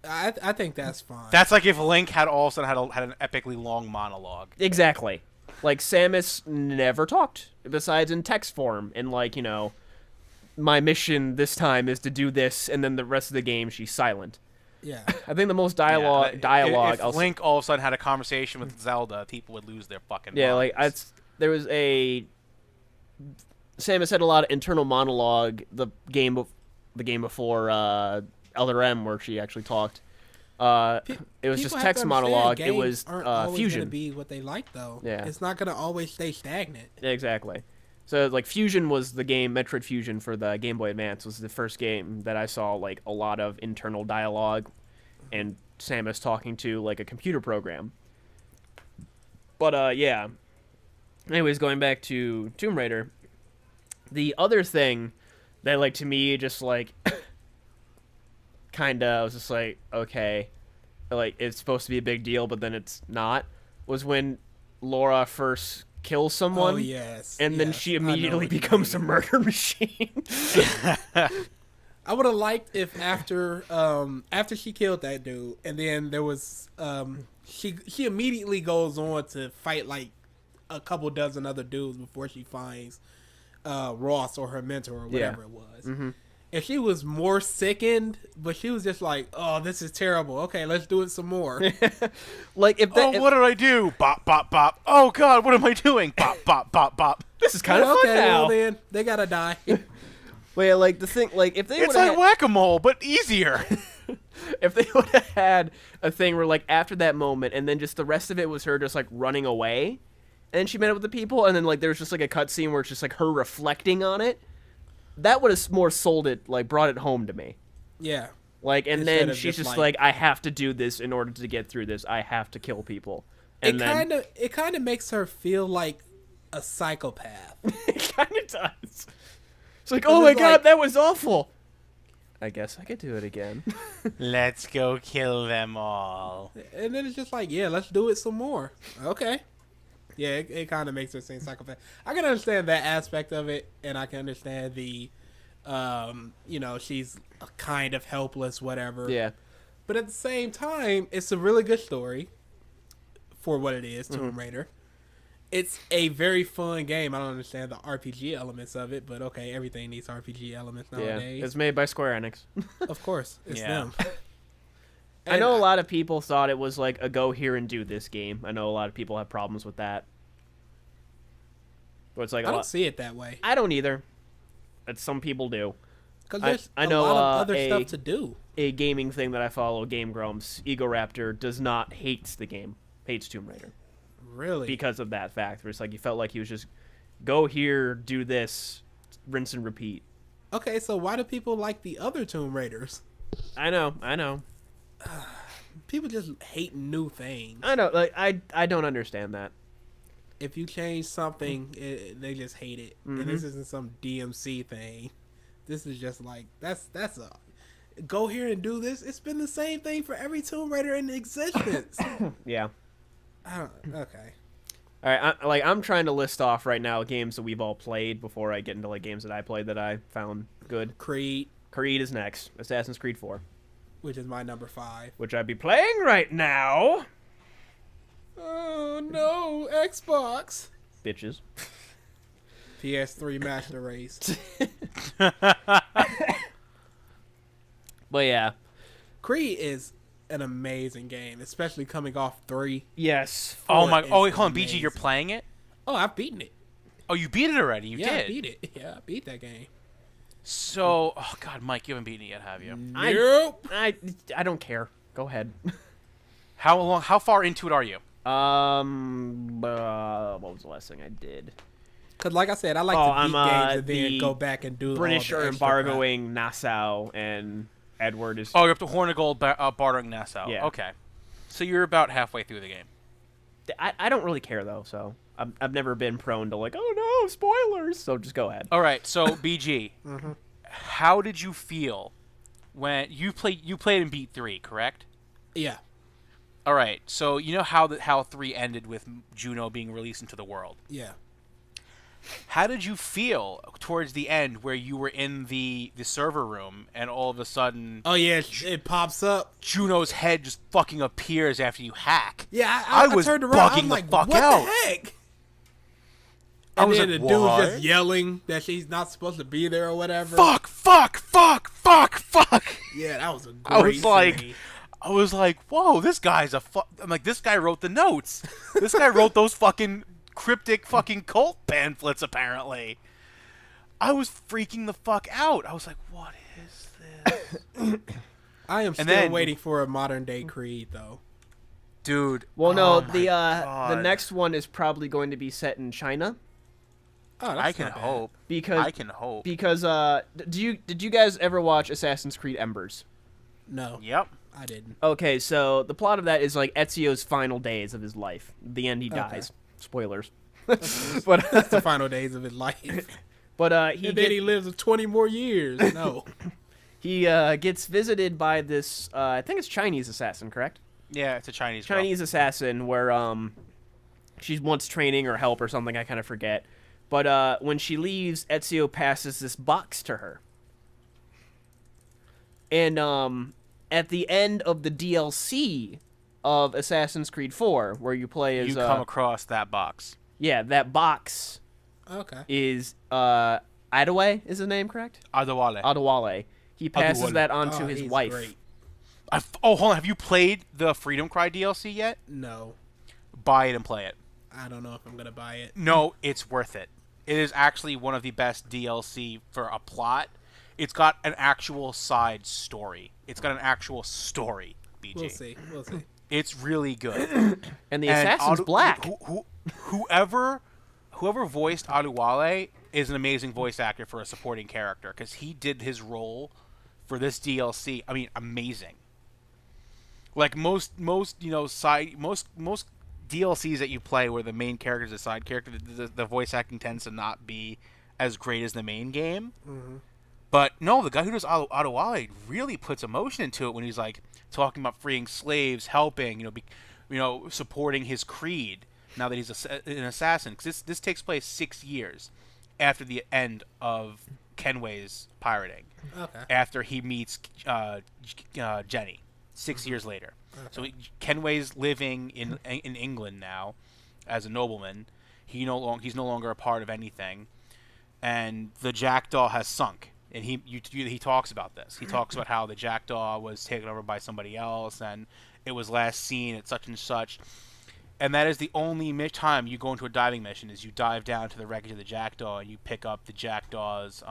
I think that's fine. That's like if Link had all of a sudden had an epically long monologue. Exactly. Like, Samus never talked, besides in text form, and like, my mission this time is to do this, and then the rest of the game she's silent. Yeah. I think the most Yeah, dialogue. If Link all of a sudden had a conversation with Zelda, people would lose their fucking Yeah, like minds. there was Samus had a lot of internal monologue. The game before Elder M, where she actually talked. It was just People have text to understand monologue. It games was aren't always Fusion. Gonna be what they like though. Yeah. It's not gonna always stay stagnant. Exactly. So like Fusion was the game. Metroid Fusion for the Game Boy Advance was the first game that I saw like a lot of internal dialogue, and Samus talking to like a computer program. But yeah. Anyways, going back to Tomb Raider, the other thing that like to me just like kind of was just like, okay, like it's supposed to be a big deal, but then it's not, was when Laura first kills someone. Oh yes. And then yes, she I know immediately what you becomes a mean. murder machine. I would have liked if after she killed that dude, and then there was she immediately goes on to fight like a couple dozen other dudes before she finds Ross or her mentor or whatever it was. Mm-hmm. If she was more sickened, but she was just like, "Oh, this is terrible. Okay, let's do it some more." Like if that, Oh, what did I do? Bop, bop, bop. Oh, God, what am I doing? Bop, bop, bop, bop. this is kind of fun okay, now. well then they gotta die. Well, yeah, like the thing, like if they It's would like whack-a-mole, but easier. if they would have had a thing where like after that moment, and then just the rest of it was her just like running away, and then she met up with the people, and then like there was just like a cutscene where it's just like her reflecting on it. That would have more sold it, like brought it home to me. Yeah. Like, and Instead then of she's just, just like- like, I have to do this in order to get through this. I have to kill people. And It kind of makes her feel like a psychopath. it kind of does. It's like, This oh my is god, like- that was awful. I guess I could do it again. Let's go kill them all. And then it's just like, yeah, let's do it some more. Okay. Yeah, it kind of makes her seem psychopath. I can understand that aspect of it, and I can understand the, she's kind of helpless, whatever. Yeah. But at the same time, it's a really good story for what it is, Tomb Raider. It's a very fun game. I don't understand the RPG elements of it, but okay, everything needs RPG elements Yeah. nowadays. It's made by Square Enix. Of course, it's Yeah. them. I know a lot of people thought it was like a go here and do this game. I know a lot of people have problems with that. But it's like I don't see it that way. I don't either. But some people do. Because there's I know, a lot of other a- stuff to do. A gaming thing that I follow, Game Grumps, Ego Raptor, does not hates the game. Hates Tomb Raider. Really? Because of that fact. Where it's like he felt like he was just go here, do this, rinse and repeat. Okay, so why do people like the other Tomb Raiders? I know. People just hate new things. I know. Like I don't understand that. If you change something, they just hate it. And this isn't some DMC thing. This is just like that's a go here and do this. It's been the same thing for every Tomb Raider in existence. Yeah. Okay. All right. I'm trying to list off right now games that we've all played before I get into like games that I played that I found good. Creed, Creed is next. Assassin's Creed 4, which is my number 5. which I'd be playing right now. Oh no, Xbox. Bitches. PS3 Master Race. But yeah. Creed is an amazing game, especially coming off 3. Yes. Oh Four my! Oh, is wait, hold on, BG, you're amazing. playing it? Oh, I've beaten it. Oh, you beat it already. You yeah, did. I beat it. Yeah, I beat that game. So, oh god, Mike, you haven't beaten it yet, have you? Nope. I don't care. Go ahead. How far into it are you? What was the last thing I did? Because, like I said, I like to beat games and then go back and do British all are the extra crap. embargoing Nassau, and Edward is. Oh, you're up to Horn of Gold bartering Nassau. Yeah. Okay. So you're about halfway through the game. I don't really care though, so I've never been prone to like, oh no, spoilers. So just go ahead. All right. So BG, how did you feel when you played and beat 3? Correct. Yeah. All right. So you know how 3 ended with Juno being released into the world. Yeah. How did you feel towards the end where you were in the server room and all of a sudden Oh, yeah, it pops up. Juno's head just fucking appears after you hack? Yeah, I I was turned around. bugging I'm like, the fuck what out. the heck? I And was then like, the dude's what? just yelling that she's not supposed to be there or whatever. Fuck, fuck, fuck, fuck, fuck. Yeah, that was a great I was like, scene. whoa, this guy's I'm like, this guy wrote the notes. This guy wrote those fucking cryptic fucking cult pamphlets, apparently. I was freaking the fuck out. I was like, what is this? I am still then- waiting for a modern day Creed, though. Dude. Well, no, oh my the God. next one is probably going to be set in China Oh, that's I can not bad. hope. because I can hope. did you guys ever watch Assassin's Creed Embers? No, Yep. I didn't. Okay, so the plot of that is like Ezio's final days of his life. The end, he dies. Spoilers. but That's the final days of his life. he And then he lives 20 more years. No. he gets visited by this I think it's Chinese assassin, correct? Yeah, it's a Chinese girl. Chinese assassin where she wants training or help or something, I kind of forget. But when she leaves, Ezio passes this box to her. And at the end of the DLC of Assassin's Creed 4, where you play as You come across that box. yeah, that box Okay. is Adawale is his name, correct? Adewale. Adewale. He passes Adewale. that on to Oh, his he's wife. great. Oh, hold on. Have you played the Freedom Cry DLC yet? No. Buy it and play it. I don't know if I'm going to buy it. No, it's worth it. It is actually one of the best DLC for a plot. It's got an actual side story. It's got an actual story, BG. We'll see. We'll see. It's really good. And the assassin's black. Whoever voiced Adewale is an amazing voice actor for a supporting character because he did his role for this DLC. I mean, amazing. Like most DLCs that you play where the main character is a side character, the voice acting tends to not be as great as the main game. Mm-hmm. But no, the guy who does Adewale really puts emotion into it when he's like talking about freeing slaves, helping, supporting his creed. Now that he's an assassin, because this takes place 6 years after the end of Kenway's pirating. Okay. After he meets Jenny, 6 years later. Okay. So Kenway's living in England now as a nobleman. He's no longer a part of anything, and the Jackdaw has sunk. And he talks about this. He talks about how the Jackdaw was taken over by somebody else, and it was last seen at such and such. And that is the only time you go into a diving mission is you dive down to the wreckage of the Jackdaw and you pick up the Jackdaw's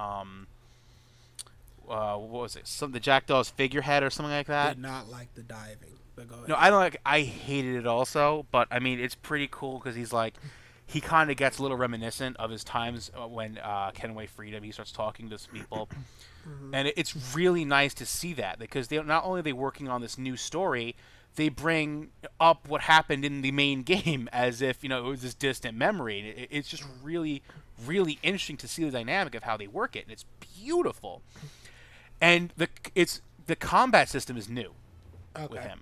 what was it? The Jackdaw's figurehead or something like that. Did not like the diving. But go ahead. No, I don't like. I hated it also, but I mean it's pretty cool because he's like. He kind of gets a little reminiscent of his times when Kenway freed him. He starts talking to people, and it's really nice to see that because they not only are they working on this new story, they bring up what happened in the main game as if it was this distant memory. It's just really, really interesting to see the dynamic of how they work it, and it's beautiful. And the combat system is new with him,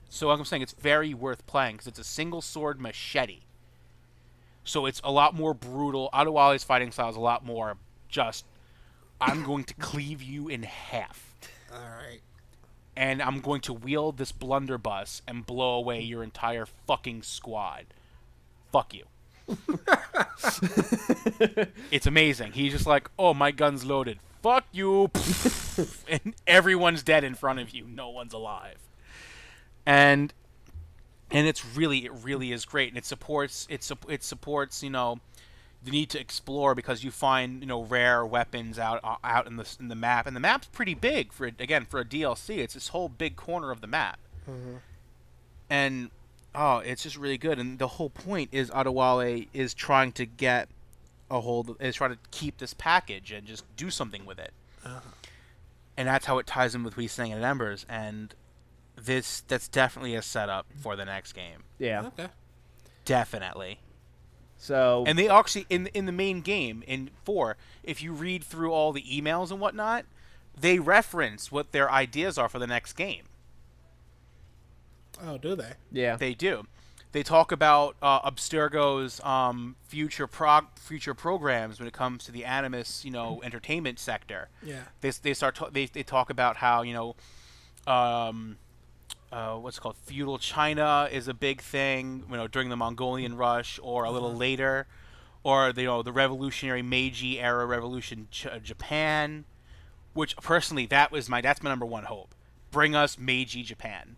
so like I'm saying, it's very worth playing because it's a single sword machete. So it's a lot more brutal. Adewale's fighting style is a lot more just, I'm going to cleave you in half. All right. And I'm going to wield this blunderbuss and blow away your entire fucking squad. Fuck you. It's amazing. He's just like, oh, my gun's loaded. Fuck you. And everyone's dead in front of you. No one's alive. And it really is great, and it supports the need to explore because you find rare weapons out in the map, and the map's pretty big for a DLC. It's this whole big corner of the map, and it's just really good. And the whole point is Adewale is trying to get trying to keep this package and just do something with it, and that's how it ties in with Lonesaiyan and Embers. And that's definitely a setup for the next game. Yeah. Okay. Definitely. So, and they actually in the main game in 4, if you read through all the emails and whatnot, they reference what their ideas are for the next game. Oh, do they? yeah. They do. They talk about Abstergo's future programs when it comes to the Animus, entertainment sector. Yeah. They talk about how what's it called, feudal China is a big thing, during the Mongolian Rush or a little later, or the revolutionary Meiji era revolution Japan, which personally that's my number one hope. Bring us Meiji Japan.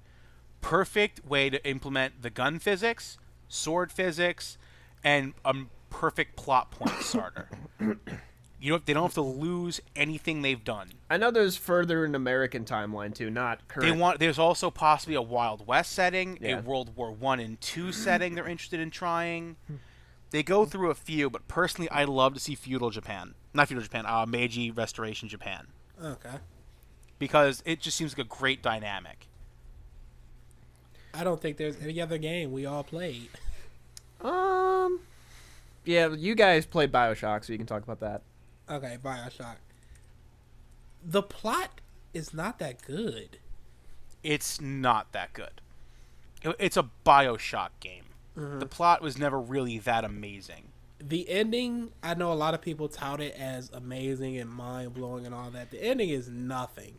Perfect way to implement the gun physics, sword physics, and a perfect plot point starter. They don't have to lose anything they've done. I know there's further in American timeline too, not current. There's also possibly a Wild West setting, Yeah. a World War I and II setting they're interested in trying. They go through a few, but personally, I'd love to see feudal Japan. Not feudal Japan, Meiji Restoration Japan. Okay. Because it just seems like a great dynamic. I don't think there's any other game we all played. Yeah, you guys played BioShock, so you can talk about that. Okay, BioShock. The plot is not that good. It's not that good. It's a BioShock game. The plot was never really that amazing. The ending, I know a lot of people tout it as amazing and mind-blowing and all that. The ending is nothing.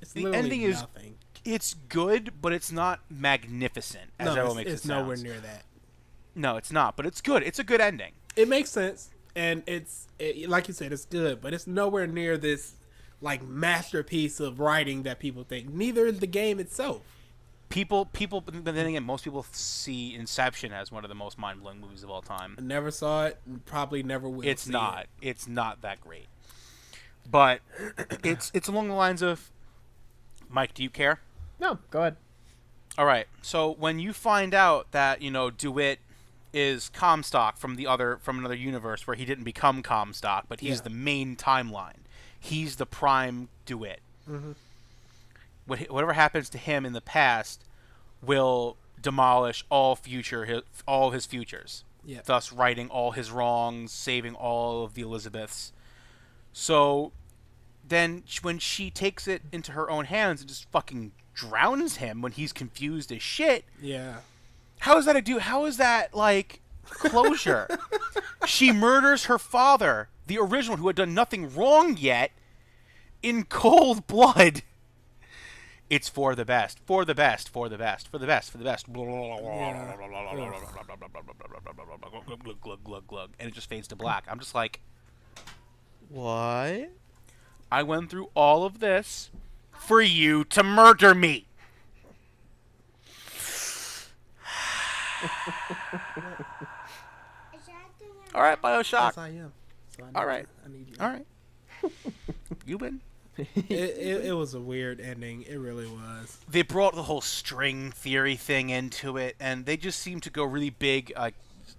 It's The literally ending is nothing. It's good, but it's not magnificent, as everyone makes it's it nowhere sound. near that. No, it's not, but it's good. It's a good ending. It makes sense, and like you said, it's good, but it's nowhere near this like masterpiece of writing that people think. Neither is the game itself. People, but then again, most people see Inception as one of the most mind-blowing movies of all time. I never saw it, and probably never will. It's see not. It. It's not that great. But it's along the lines of, Mike, do you care? No, go ahead. All right. So when you find out that DeWitt is Comstock from another universe where he didn't become Comstock, but he's the main timeline. He's the prime DeWitt. Mm-hmm. Whatever happens to him in the past will demolish all his futures. Yeah. Thus righting all his wrongs, saving all of the Elizabeths. So then when she takes it into her own hands and just fucking drowns him when he's confused as shit. Yeah. How is that like closure? She murders her father, the original, who had done nothing wrong yet, in cold blood. It's for the best, for the best, for the best, for the best, for the best. And it just fades to black. I'm just like, what? I went through all of this for you to murder me. All right, BioShock. Yes, I am. So All right. I need you. All right. You win. It was a weird ending. It really was. They brought the whole string theory thing into it, and they just seemed to go really big,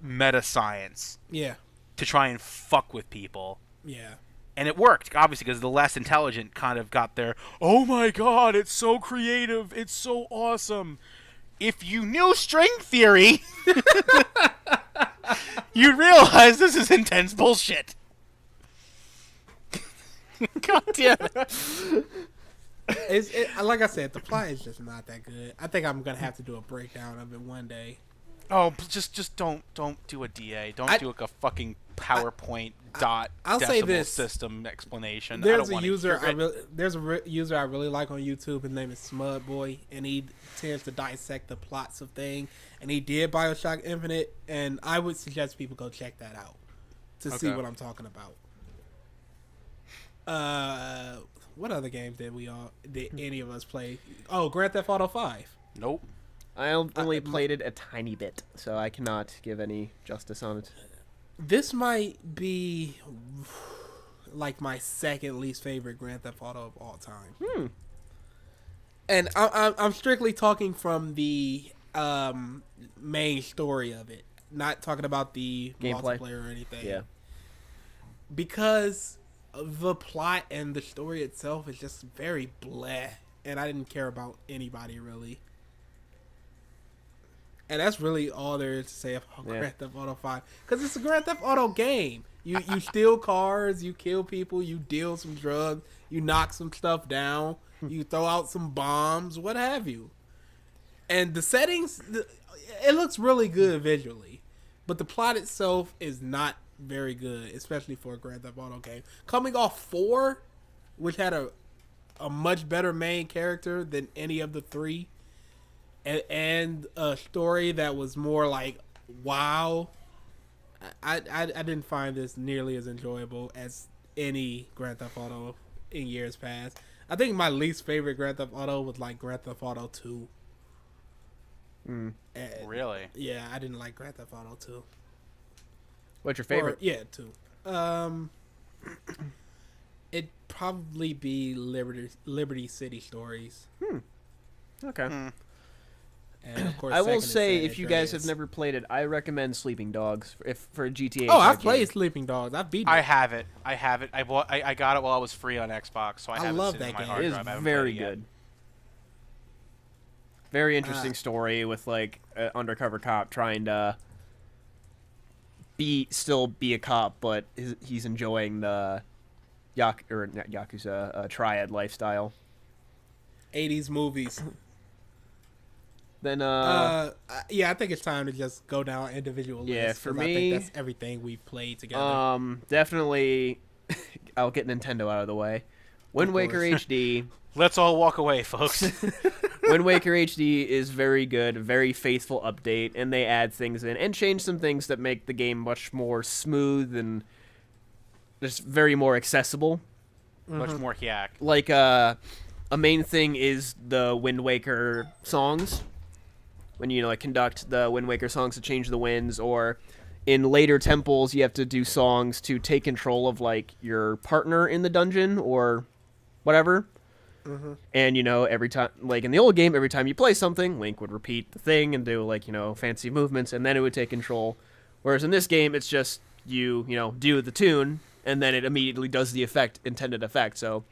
meta science Yeah. to try and fuck with people. Yeah. And it worked, obviously, because the less intelligent kind of got their, oh my god, it's so creative, it's so awesome. If you knew string theory, you'd realize this is intense bullshit. God damn it. Like I said, the plot is just not that good. I think I'm gonna have to do a breakdown of it one day. Oh, just don't do a DA. Don't do a fucking PowerPoint I'll decimal say this. system explanation. There's a user user I really like on YouTube. His name is Smud Boy, and he tends to dissect the plots of things. And he did BioShock Infinite, and I would suggest people go check that out to see Okay. what I'm talking about. What other games did any of us play? Oh, Grand Theft Auto 5. Nope. I only played it a tiny bit, so I cannot give any justice on it. This might be like my second least favorite Grand Theft Auto of all time. And I'm strictly talking from the main story of it, not talking about the Gameplay. multiplayer or anything. Yeah. Because the plot and the story itself is just very bleh, and I didn't care about anybody really. And that's really all there is to say about Grand Theft Auto 5. Because it's a Grand Theft Auto game. You steal cars, you kill people, you deal some drugs, you knock some stuff down, you throw out some bombs, what have you. And the settings, it looks really good visually. But the plot itself is not very good, especially for a Grand Theft Auto game. Coming off 4, which had a much better main character than any of the 3, and a story that was more like, wow, I didn't find this nearly as enjoyable as any Grand Theft Auto in years past. I think my least favorite Grand Theft Auto was like Grand Theft Auto 2. Really? Yeah, I didn't like Grand Theft Auto 2. What's your favorite? 2. It'd probably be Liberty City Stories. Okay. And of course, I will second is say, San if you guys have Andreas. never played it, I recommend Sleeping Dogs for a GTA. Oh, I've type played game. Sleeping Dogs. I've beaten I it. have it. I got it while I was free on Xbox, so I have love it sitting that on my game. hard It is drive. I haven't very played it yet. good. Very interesting story with like an undercover cop trying to still be a cop, but he's enjoying the Yakuza triad lifestyle. 80s movies. Then Yeah, I think it's time to just go down individual lists. Yeah, for 'cause I me- think that's everything we've played together. definitely I'll get Nintendo out of the way. Wind Waker course. HD. Let's all walk away, folks. Wind Waker HD is very good, very faithful update, and they add things in and change some things that make the game much more smooth and just very more accessible. Much more yak. Like a main thing is the Wind Waker songs. When you like conduct the Wind Waker songs to change the winds, or in later temples you have to do songs to take control of like your partner in the dungeon or whatever. And every time, like in the old game, every time you play something, Link would repeat the thing and do like fancy movements, and then it would take control. Whereas in this game, it's just you do the tune, and then it immediately does the intended effect. So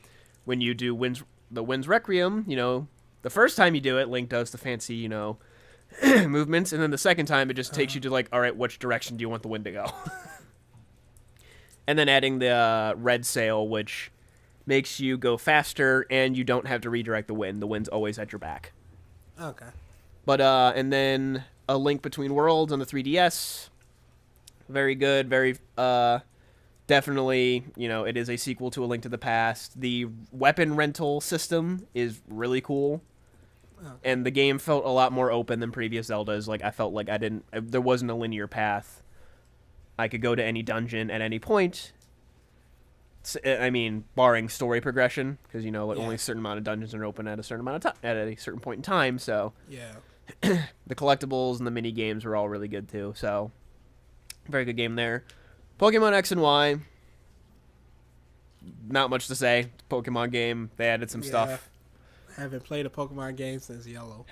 when you do the Wind's Requiem, the first time you do it, Link does the fancy movements, and then the second time it just takes you to like, all right, which direction do you want the wind to go? And then adding the red sail, which makes you go faster, and you don't have to redirect the wind. The wind's always at your back. Okay. But and then A Link Between Worlds on the 3DS. Very good, very definitely, it is a sequel to A Link to the Past. The weapon rental system is really cool. And the game felt a lot more open than previous Zeldas. Like I felt like there wasn't a linear path. I could go to any dungeon at any point. I mean, barring story progression, because only a certain amount of dungeons are open at a certain amount of time at a certain point in time. So Yeah. the collectibles and the mini games were all really good too. So very good game there. Pokemon X and Y. Not much to say. Pokemon game. They added some stuff. Haven't played a Pokemon game since Yellow.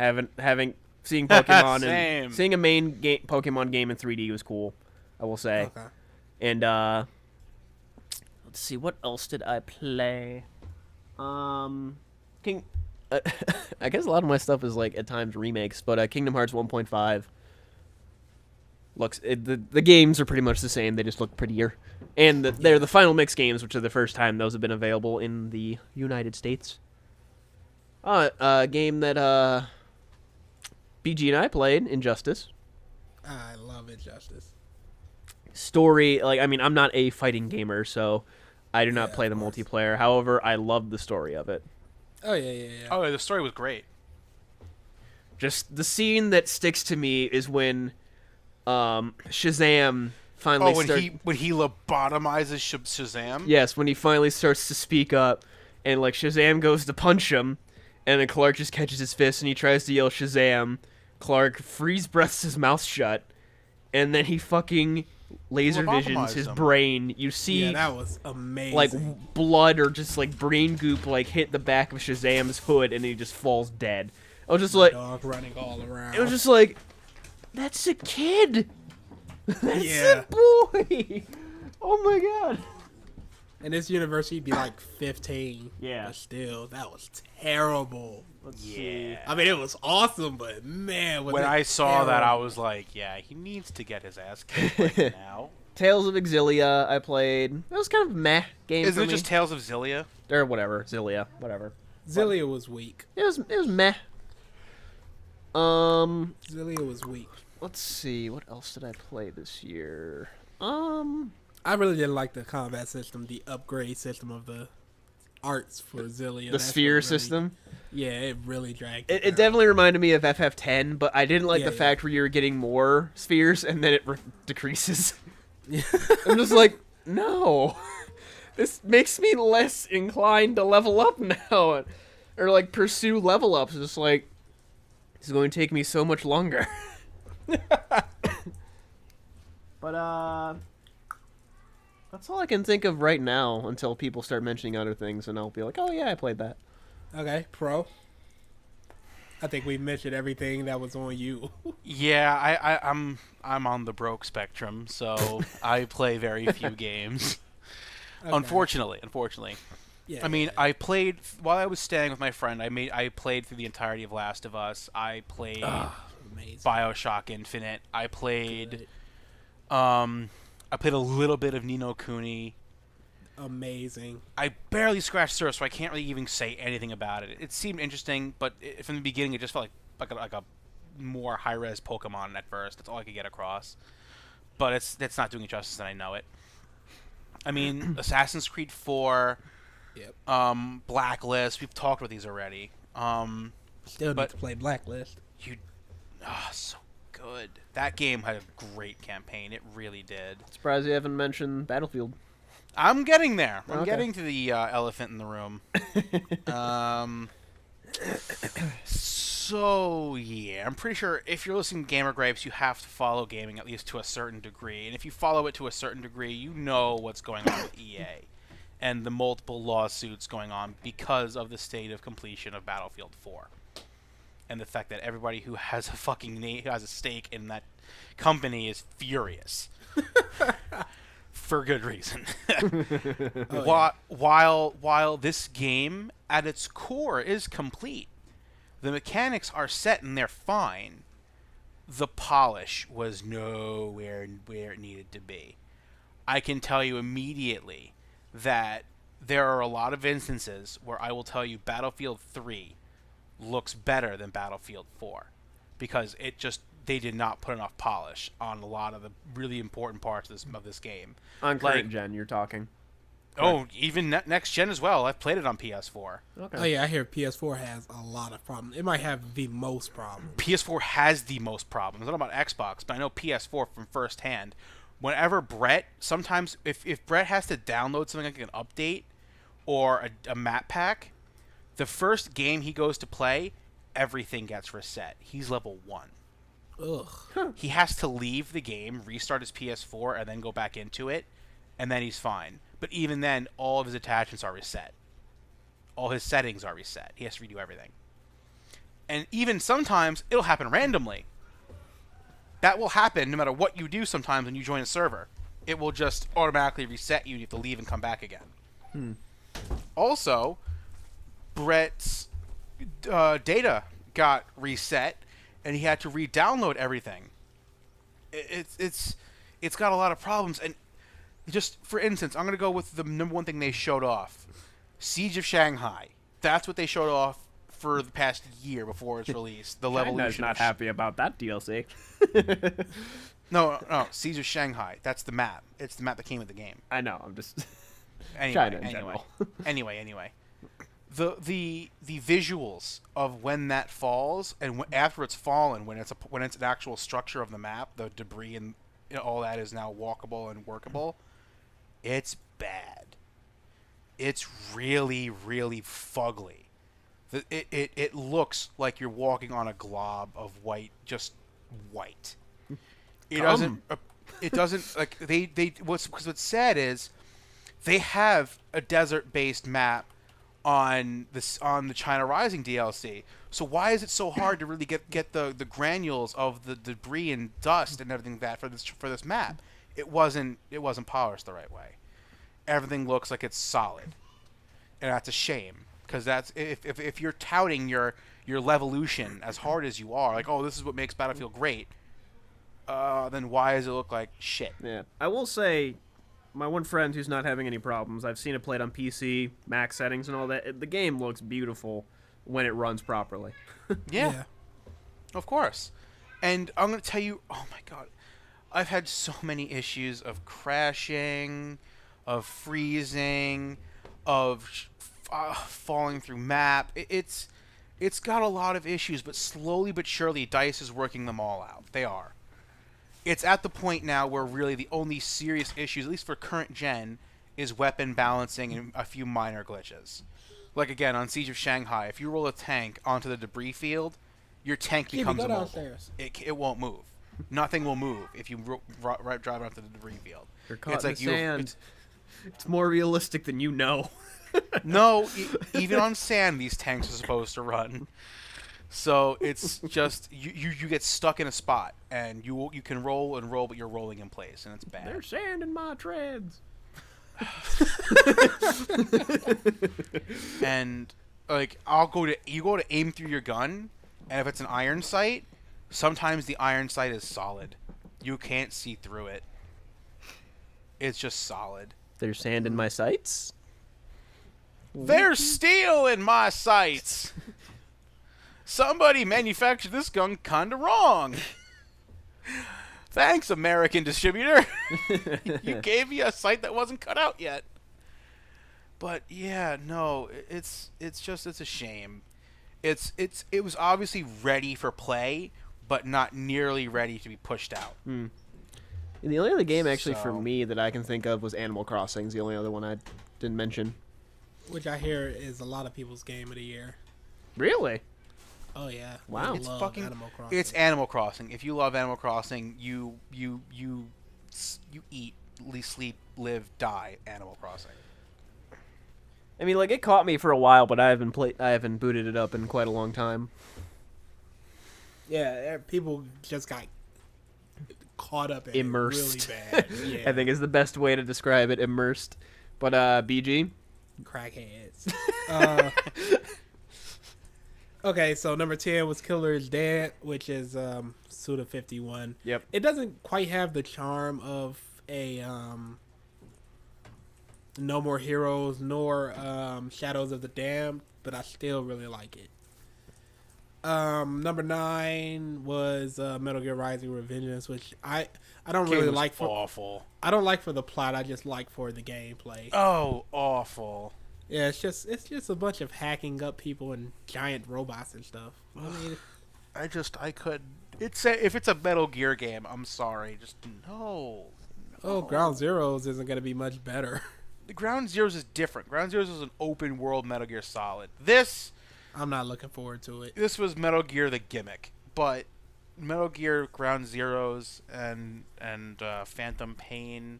Seeing Pokemon Same. and seeing a main Pokemon game in 3D was cool. I will say. Okay. And let's see, what else did I play? I guess a lot of my stuff is like at times remakes, but Kingdom Hearts 1.5 the games are pretty much the same. They just look prettier, and they're the Final Mix games, which are the first time those have been available in the United States. A game that BG and I played, Injustice. I love Injustice. Story, like, I mean, I'm not a fighting gamer, so I do not Yeah, play the of course. multiplayer. However, I love the story of it. Oh yeah. Oh, the story was great. Just the scene that sticks to me is when Shazam finally when he lobotomizes Shazam. Yes, when he finally starts to speak up, and like Shazam goes to punch him, and then Clark just catches his fist and he tries to yell Shazam. Clark freeze breaths his mouth shut, and then he fucking laser visions his brain. You see, Yeah, that was amazing. like blood or just like brain goop like hit the back of Shazam's hood, and he just falls dead. I was just like, dog running all around. it was just like, that's a kid. That's Yeah. a boy. Oh my god. In this universe, he'd be like 15. Yeah. But still, that was terrible. Let's see. I mean, it was awesome, but man, was When it I saw that, I terrible. was like, yeah, he needs to get his ass kicked right now. Tales of Exilia, I played. It was kind of a meh game Isn't for it me. just Tales of Xillia? Or whatever, Xillia, whatever. Zillia was weak. It was meh. Zillia was weak. Let's see, what else did I play this year? I really didn't like the combat system, the upgrade system of the arts for Zillia. The That's sphere what really- system. Yeah, it really dragged. It down. definitely reminded me of FF10, but I didn't like Yeah, the yeah. fact where you were getting more spheres and then it decreases. I'm just like, no. This makes me less inclined to level up now. Or like pursue level ups. It's just like, this is going to take me so much longer. But that's all I can think of right now until people start mentioning other things, and I'll be like, oh yeah, I played that. Okay, Pro. I think we mentioned everything that was on you. Yeah, I'm on the broke spectrum, so I play very few games. Okay. Unfortunately. Yeah, I mean, yeah. I played while I was staying with my friend. I played through the entirety of Last of Us. I played Amazing. BioShock Infinite. I played Good. I played a little bit of Ni no Kuni. Amazing. I barely scratched the surface, so I can't really even say anything about it. It seemed interesting, but from the beginning, it just felt like a more high-res Pokemon at first. That's all I could get across. But it's not doing it justice, and I know it. I mean, Assassin's Creed 4, Yep. Blacklist. We've talked about these already. Still but- need to play Blacklist. So good. That game had a great campaign. It really did. Surprised you haven't mentioned Battlefield. I'm getting there. I'm Okay. getting to the elephant in the room. So, yeah, I'm pretty sure if you're listening to Gamer Gripes, you have to follow gaming at least to a certain degree. And if you follow it to a certain degree, you know what's going on with EA and the multiple lawsuits going on because of the state of completion of Battlefield 4. And the fact that everybody who has a fucking who has a stake in that company is furious. For good reason. Oh, While this game at its core is complete, the mechanics are set and they're fine. The polish was nowhere where it needed to be. I can tell you immediately that there are a lot of instances where I will tell you Battlefield 3 looks better than Battlefield 4 because they did not put enough polish on a lot of the really important parts of this game. On current gen, you're talking. Oh, even next gen as well. I've played it on PS4. Okay. Oh yeah, I hear PS4 has a lot of problems. It might have the most problems. PS4 has the most problems. I don't know about Xbox, but I know PS4 from firsthand. Whenever Brett, sometimes if Brett has to download something like an update or a map pack, the first game he goes to play, everything gets reset. He's level 1. Ugh. He has to leave the game, restart his PS4, and then go back into it, and then he's fine. But even then, all of his attachments are reset. All his settings are reset. He has to redo everything. And even sometimes, it'll happen randomly. That will happen no matter what you do sometimes when you join a server. It will just automatically reset you and you have to leave and come back again. Also, Brett's data got reset, and he had to re-download everything. It's got a lot of problems, and just for instance, I'm gonna go with the number one thing they showed off: Siege of Shanghai. That's what they showed off for the past year before it's released. The China's Levolution. not happy about that DLC. No, Siege of Shanghai. That's the map. It's the map that came with the game. I know. I'm just Anyway, China in anyway, general. anyway. The visuals of when that falls and after it's fallen, when it's an actual structure of the map, the debris and all that is now walkable and workable. It's bad. It's really, really fugly. It looks like you're walking on a glob of white, just white. It doesn't. it doesn't like what's sad is they have a desert-based map on the China Rising DLC. So why is it so hard to really get the granules of the debris and dust and everything for this map? It wasn't polished the right way. Everything looks like it's solid, and that's a shame because that's if you're touting your Levolution as hard as you are, like, oh, this is what makes Battlefield great, then why does it look like shit? Yeah, I will say, my one friend who's not having any problems, I've seen it played on PC, max settings and all that. The game looks beautiful when it runs properly. Yeah, of course. And I'm going to tell you, oh my god, I've had so many issues of crashing, of freezing, of falling through map. It's got a lot of issues, but slowly but surely, DICE is working them all out. They are. It's at the point now where really the only serious issues, at least for current gen, is weapon balancing and a few minor glitches. Like, again, on Siege of Shanghai, if you roll a tank onto the debris field, your tank becomes immobile. It won't move. Nothing will move if you drive onto the debris field. You're caught in the sand. It's more realistic than you know. No, even on sand, these tanks are supposed to run. So it's just you get stuck in a spot, and you can roll and roll, but you're rolling in place, and it's bad. There's sand in my treads. And like you go to aim through your gun, and if it's an iron sight, sometimes the iron sight is solid. You can't see through it. It's just solid. There's sand in my sights. There's steel in my sights. Somebody manufactured this gun kinda wrong. Thanks, American distributor. You gave me a sight that wasn't cut out yet. But yeah, no, it's a shame. It was obviously ready for play, but not nearly ready to be pushed out. And the only other game actually for me that I can think of was Animal Crossing. It's the only other one I didn't mention. Which I hear is a lot of people's game of the year. Really? Oh yeah. Wow. It's fucking Animal Crossing. It's Animal Crossing. If you love Animal Crossing, you eat, sleep, live, die Animal Crossing. I mean, like, it caught me for a while, but I haven't booted it up in quite a long time. Yeah, people just got caught up in Immersed. it really bad. Yeah. I think is the best way to describe it, immersed. But BG? Crackheads. Okay, so number 10 was Killer is Dead, which is Suda51. Yep. It doesn't quite have the charm of a No More Heroes nor Shadows of the Damned, but I still really like it. Number 9 was Metal Gear Rising: Revengeance, which I don't really like for awful. I don't like for the plot. I just like for the gameplay. Oh, awful. Yeah, it's just a bunch of hacking up people and giant robots and stuff. I mean, I could. If it's a Metal Gear game, I'm sorry, just no. Oh, Ground Zeroes isn't going to be much better. The Ground Zeroes is different. Ground Zeroes is an open world Metal Gear Solid. This, I'm not looking forward to it. This was Metal Gear the gimmick, but Metal Gear Ground Zeroes and Phantom Pain,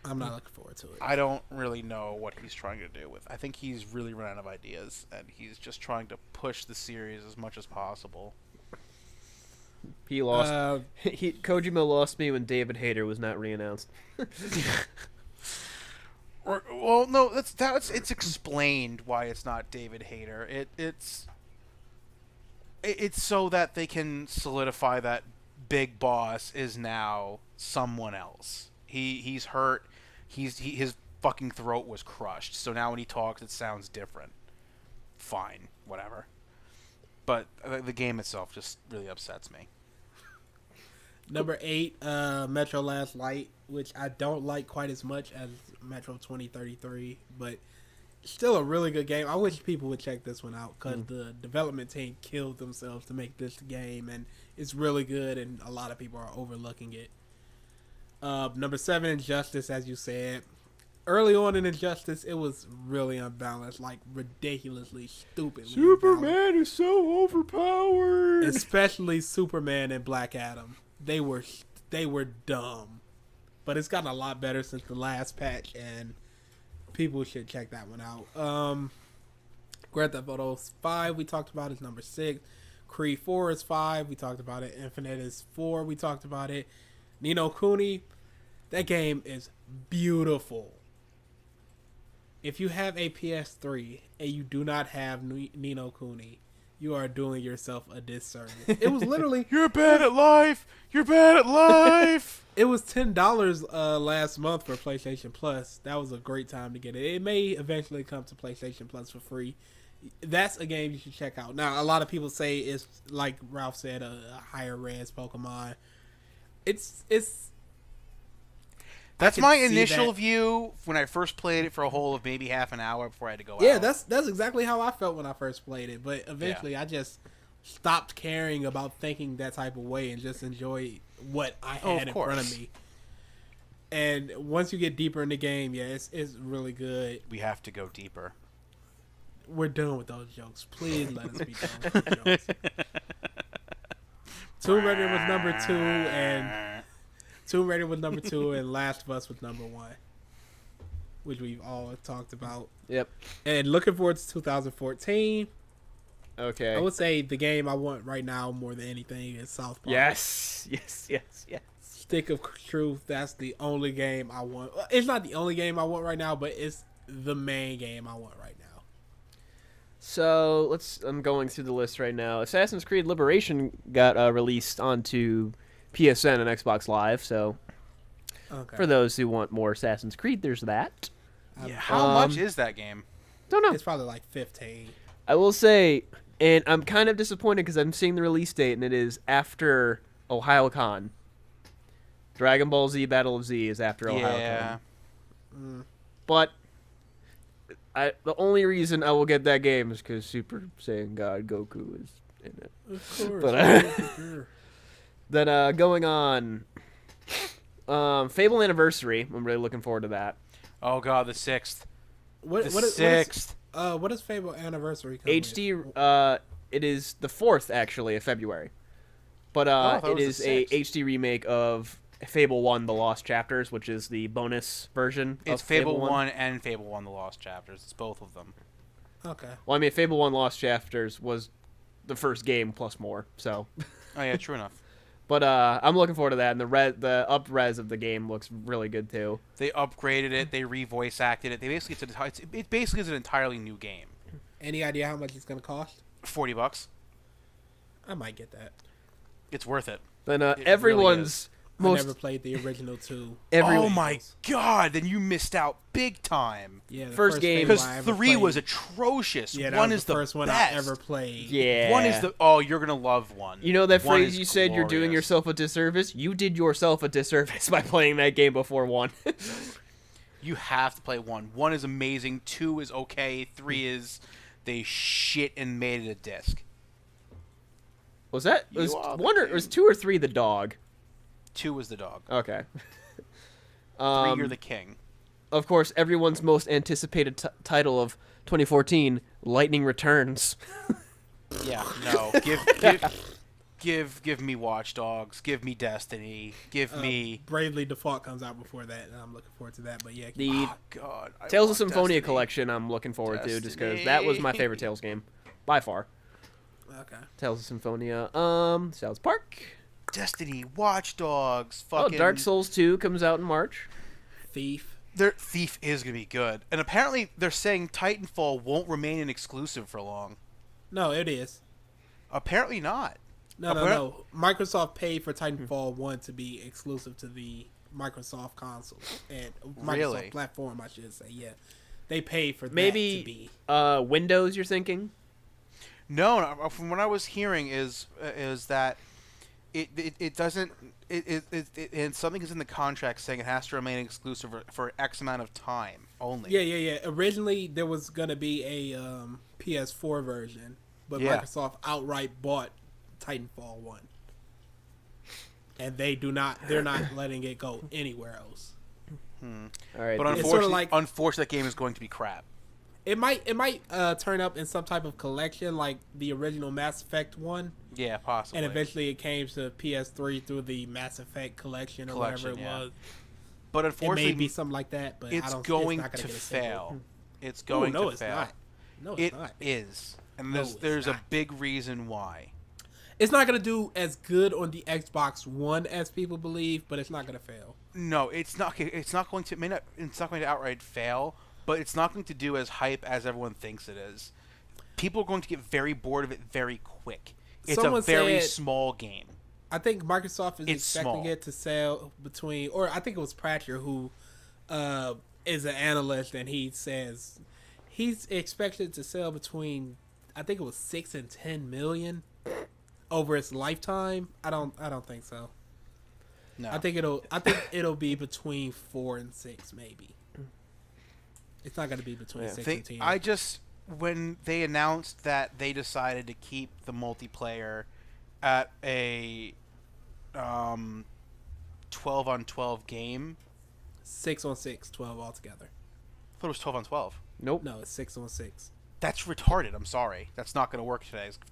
I'm not looking forward to it. I don't really know what he's trying to do with. I think he's really run out of ideas, and he's just trying to push the series as much as possible. He lost. Kojima lost me when David Hayter was not re-announced. Well, no, it's explained why it's not David Hayter. It's so that they can solidify that Big Boss is now someone else. He's hurt. His fucking throat was crushed. So now when he talks, it sounds different. Fine, whatever. But the game itself just really upsets me. Number 8, Metro Last Light, which I don't like quite as much as Metro 2033, but still a really good game. I wish people would check this one out because the development team killed themselves to make this game, and it's really good, and a lot of people are overlooking it. Number 7, Injustice, as you said. Early on in Injustice, it was really unbalanced, like ridiculously stupid. Superman is so overpowered. Especially Superman and Black Adam. They were dumb. but it's gotten a lot better since the last patch, and people should check that one out. Grand Theft Auto 5, we talked about, is number 6. Creed 4 is 5, we talked about it. Infinite is 4, we talked about it. Ni no Kuni, that game is beautiful. If you have a PS3 and you do not have Ni no Kuni, you are doing yourself a disservice. It was literally... You're bad at life! You're bad at life! It was $10 last month for PlayStation Plus. That was a great time to get it. It may eventually come to PlayStation Plus for free. That's a game you should check out. Now, a lot of people say it's, like Ralph said, a higher res Pokemon. That's my initial view when I first played it for a whole of maybe half an hour before I had to go out. Yeah, that's exactly how I felt when I first played it. But eventually, I just stopped caring about thinking that type of way and just enjoyed what I had in front of me. And once you get deeper in the game, it's really good. We have to go deeper. We're done with those jokes. Please let us be done with those jokes. Tomb Raider was number 2, and Last of Us was number 1, which we've all talked about. Yep. And looking forward to 2014. Okay. I would say the game I want right now more than anything is South Park. Yes. Stick of Truth. That's the only game I want. It's not the only game I want right now, but it's the main game I want right now. So I'm going through the list right now. Assassin's Creed Liberation got released onto PSN and Xbox Live. So for those who want more Assassin's Creed, there's that. Yeah. How much is that game? Don't know. It's probably like 15. I will say, and I'm kind of disappointed because I'm seeing the release date, and it is after OhioCon. Dragon Ball Z Battle of Z is after OhioCon. But the only reason I will get that game is because Super Saiyan God Goku is in it. Of course. But then going on, Fable Anniversary. I'm really looking forward to that. Oh God, the 6th. What is Fable Anniversary? HD. It is the 4th actually of February, but it is a HD remake of Fable 1: The Lost Chapters, which is the bonus version. It's of Fable 1 and Fable 1: The Lost Chapters. It's both of them. Okay. Well, I mean, Fable 1: Lost Chapters was the first game plus more. So. Oh yeah, true enough. But I'm looking forward to that, and the up-res of the game looks really good too. They upgraded it. They re-voice acted it. It basically is an entirely new game. Any idea how much it's gonna cost? $40. I might get that. It's worth it. Then everyone's I never played the original 2. Oh my God! Then you missed out big time. Yeah, the first game because 3 was atrocious. Yeah, that 1 was is the first one best. I ever played. Yeah. 1 is you're gonna love 1. You know that 1 phrase is you said, you're doing glorious. yourself a disservice? You did yourself a disservice by playing that game before 1. You have to play 1. 1 is amazing. 2 is okay. 3 is they shit and made it a disc. Was 2 or 3 the dog? 2 was the dog. Okay. 3, you're the king. Of course, everyone's most anticipated title of 2014, Lightning Returns. Yeah, no. Give me Watch Dogs. Give me Destiny. Give me Bravely Default comes out before that, and I'm looking forward to that. But yeah, the God, Tales of Symphonia collection I'm looking forward to, just because that was my favorite Tales game by far. okay. Tales of Symphonia. South Park. Destiny, Watch Dogs, fucking... Oh, Dark Souls 2 comes out in March. Thief. Thief is going to be good. And apparently they're saying Titanfall won't remain an exclusive for long. No, it is. Apparently not. No. Microsoft paid for Titanfall 1 to be exclusive to the Microsoft console. And Microsoft platform, I should say, yeah. They paid for that to be. Maybe Windows, you're thinking? No, from what I was hearing is that it doesn't and something is in the contract saying it has to remain exclusive for X amount of time only. Yeah. Originally there was gonna be a PS4 version, but Microsoft outright bought Titanfall 1, and they're not letting it go anywhere else. All right, but unfortunately, that game is going to be crap. It might turn up in some type of collection like the original Mass Effect 1. Yeah, possibly. And eventually it came to PS3 through the Mass Effect collection or whatever it was. But It unfortunately, may be something like that, but it's I don't. going it's not gonna to get a sequel. fail. It's going no, to it's fail. not. No, it's It not. is, and No, there's it's a not. big reason why. It's not gonna do as good on the Xbox One as people believe, but it's not gonna fail. No, it's not. It's not going to. It's not going to outright fail, but it's not going to do as hype as everyone thinks it is. People are going to get very bored of it very quick. It's Someone a very said- small game. I think Microsoft is It's expecting small. it to sell between, or I think it was Pratcher who is an analyst, and he says he's expected to sell between, I think it was 6 and 10 million over its lifetime. I don't think so. No, I think it'll be between 4 and 6 maybe. It's not going to be between 6 and 10. When they announced that they decided to keep the multiplayer at a 12-on-12 game. 6-on-6, 12 altogether. I thought it was 12-on-12. Nope. No, it's 6-on-6. That's retarded. I'm sorry. That's not going to work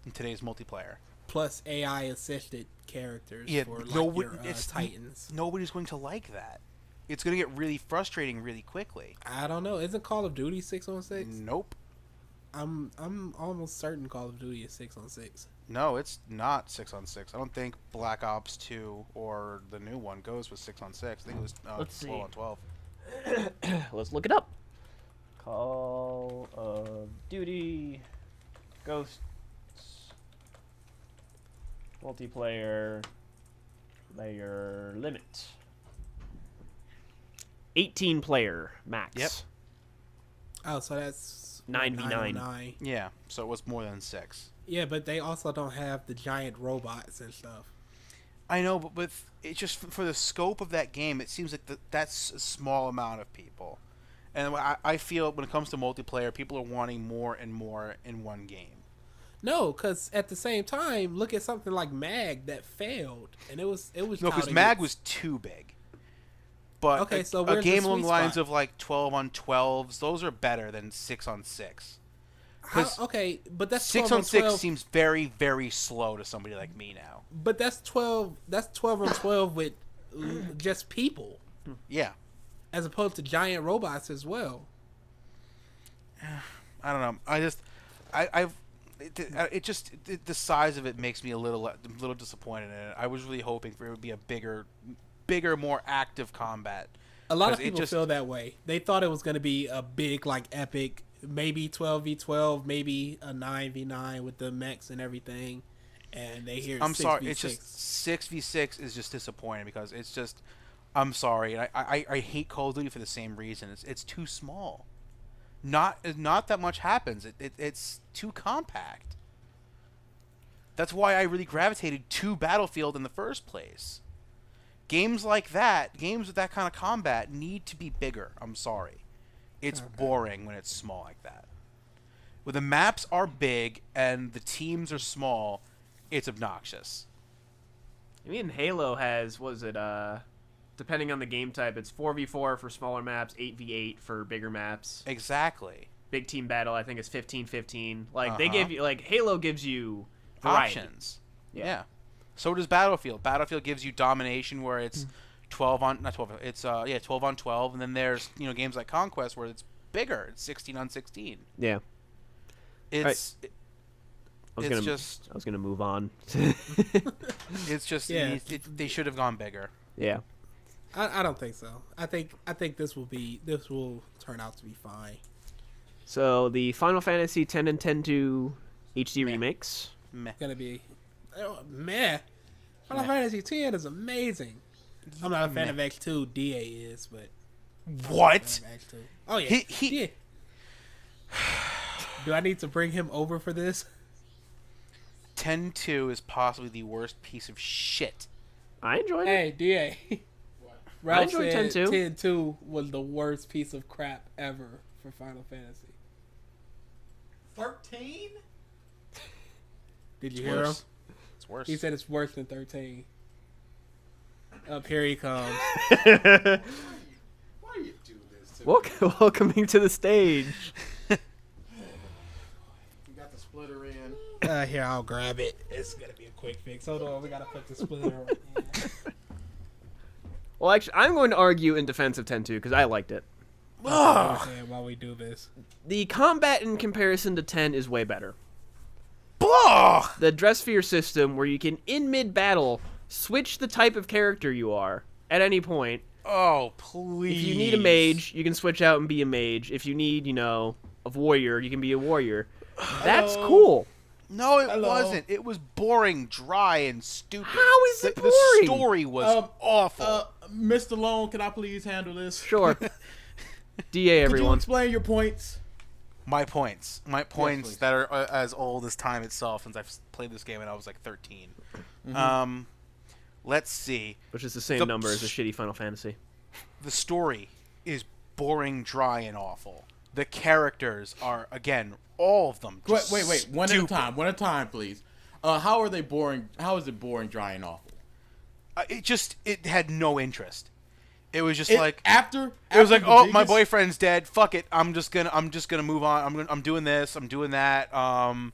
in today's multiplayer. Plus AI assisted characters Yeah, for like nobody- your it's- Titans. Nobody's going to like that. It's going to get really frustrating really quickly. I don't know. Isn't Call of Duty 6-on-6? Nope. I'm almost certain Call of Duty is 6-on-6. No, it's not 6-on-6. I don't think Black Ops 2 or the new one goes with 6-on-6. I think it was Let's see. 12-on-12. Let's look it up. Call of Duty Ghosts multiplayer player limit. 18 player max. Yep. Oh, so that's 9v9. 909. Yeah, so it was more than 6. Yeah, but they also don't have the giant robots and stuff. I know, but with it's just for the scope of that game, it seems like that's a small amount of people. And I feel when it comes to multiplayer, people are wanting more and more in one game. No, because at the same time, look at something like Mag that failed, and it was No, because touted Mag its- was too big. But Okay, so a where's the game along sweet the lines spot? of like 12-on-12s, those are better than 6-on-6. okay, but that's 6 12 on 6 12, seems very, very slow to somebody like me now. But that's 12. That's 12-on-12 with just people, Yeah, as opposed to giant robots as well. I don't know. The size of it makes me a little disappointed in it. I was really hoping for it would be a bigger, more active combat. A lot of 'Cause it people just- feel that way. They thought it was going to be a big, like, epic, maybe 12v12, maybe a 9v9 with the mechs and everything. And they hear I'm 6v6. sorry. It's just 6v6 is just disappointing because it's just. I'm sorry. I hate Call of Duty for the same reason. It's too small. Not that much happens. It's too compact. That's why I really gravitated to Battlefield in the first place. Games like that, games with that kind of combat, need to be bigger. I'm sorry. It's boring when it's small like that. When the maps are big and the teams are small, it's obnoxious. I mean, Halo has, depending on the game type, it's 4v4 for smaller maps, 8v8 for bigger maps. Exactly. Big team battle, I think, is 15-15. Like, they Uh-huh. give you, like, Halo gives you variety. Options. Yeah. Yeah. So does Battlefield. Battlefield gives you domination where it's 12 on 12, and then there's games like Conquest where it's bigger. It's 16-on-16. Yeah. It's I was It's gonna, just- I was gonna move on. it's just Yeah. they should have gone bigger. Yeah. I don't think so. I think this will turn out to be fine. So the Final Fantasy X and X-2 HD remakes. Meh. It's gonna be, meh. Final Fantasy X is amazing. I'm not a fan of X2. DA is, but What? X2. Oh yeah. He- Yeah. Do I need to bring him over for this? 10-2 is possibly the worst piece of shit. I enjoyed it. Hey, DA. I Ralph enjoyed said 10-2. 10-2 was the worst piece of crap ever for Final Fantasy. 13? Did you It's hear him? worse. It's worse. He said it's worse than 13. Up here he comes. Why you do this to me? Welcoming to the stage. You got the splitter in. Here, I'll grab it. It's gonna be a quick fix. Hold on, we gotta put the splitter on. Well, actually, I'm going to argue in defense of 10-2 because I liked it. While we do this, The combat in comparison to 10 is way better. Blah! The dress sphere system, where you can, in mid-battle, switch the type of character you are at any point. Oh, please. If you need a mage, you can switch out and be a mage. If you need, a warrior, you can be a warrior. That's cool. No, it wasn't. It was boring, dry, and stupid. How is it boring? The story was awful. Mr. Lone, can I please handle this? Sure. DA, Could you everyone. explain your points? My points please. that are as old as time itself, since I've played this game when I was like 13. Let's see. Which is the same number as a shitty Final Fantasy. The story is boring, dry, and awful. The characters are, again, all of them. Wait, Just one at a stupid. time. One at a time, please. How are they boring? How is it boring, dry, and awful? It had no interest. It was just It like after it was like, the oh, my biggest- boyfriend's dead. Fuck it. I'm just gonna move on. I'm doing this. I'm doing that. My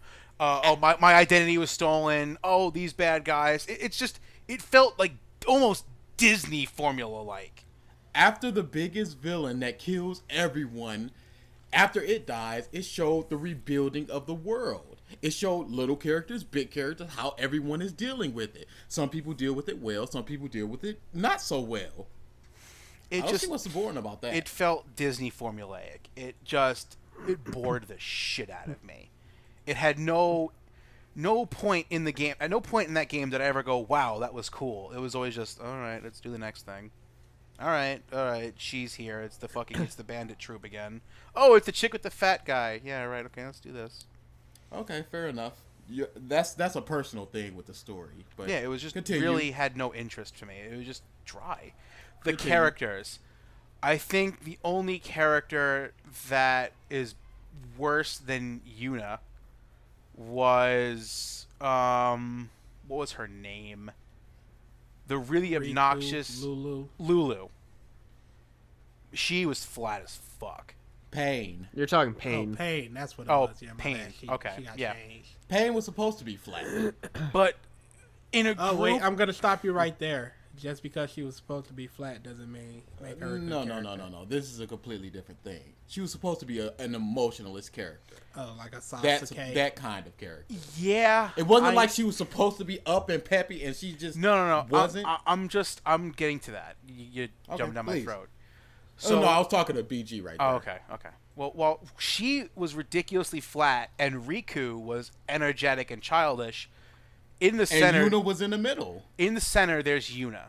identity was stolen. Oh, these bad guys. It felt like almost Disney formula like. After the biggest villain that kills everyone, after it dies, it showed the rebuilding of the world. It showed little characters, big characters, how everyone is dealing with it. Some people deal with it well. Some people deal with it not so well. I don't see what's so boring about that. It felt Disney formulaic. It bored the shit out of me. It had no point in the game. At no point in that game did I ever go, wow, that was cool. It was always just, all right, let's do the next thing. All right, she's here. It's the bandit troop again. Oh, it's the chick with the fat guy. Yeah, right. Okay, let's do this. Okay, fair enough. That's a personal thing with the story. But Yeah, it was just continue. really had no interest to me. It was just dry. The Continue. characters. I think the only character that is worse than Yuna was what was her name? The really obnoxious Lulu. She was flat as fuck. Pain. You're talking Oh, Pain. Pain. That's what it Oh, was. Yeah, my Pain. bad. She Okay, got yeah. changed. Pain was supposed to be flat. But in a Oh group, wait, I'm gonna stop you right there. Just because she was supposed to be flat doesn't make her a good No. character. This is a completely different thing. She was supposed to be an emotionalist character. Oh, like a That's Sasuke. that kind of character. yeah, It wasn't like she was supposed to be up and peppy, and she just No. wasn't. I'm getting to that. You Okay, jumped down please. my throat. So no, I was talking to BG right there. Oh, okay. Well, she was ridiculously flat, and Riku was energetic and childish. In the And center, Yuna was in the middle. there's Yuna.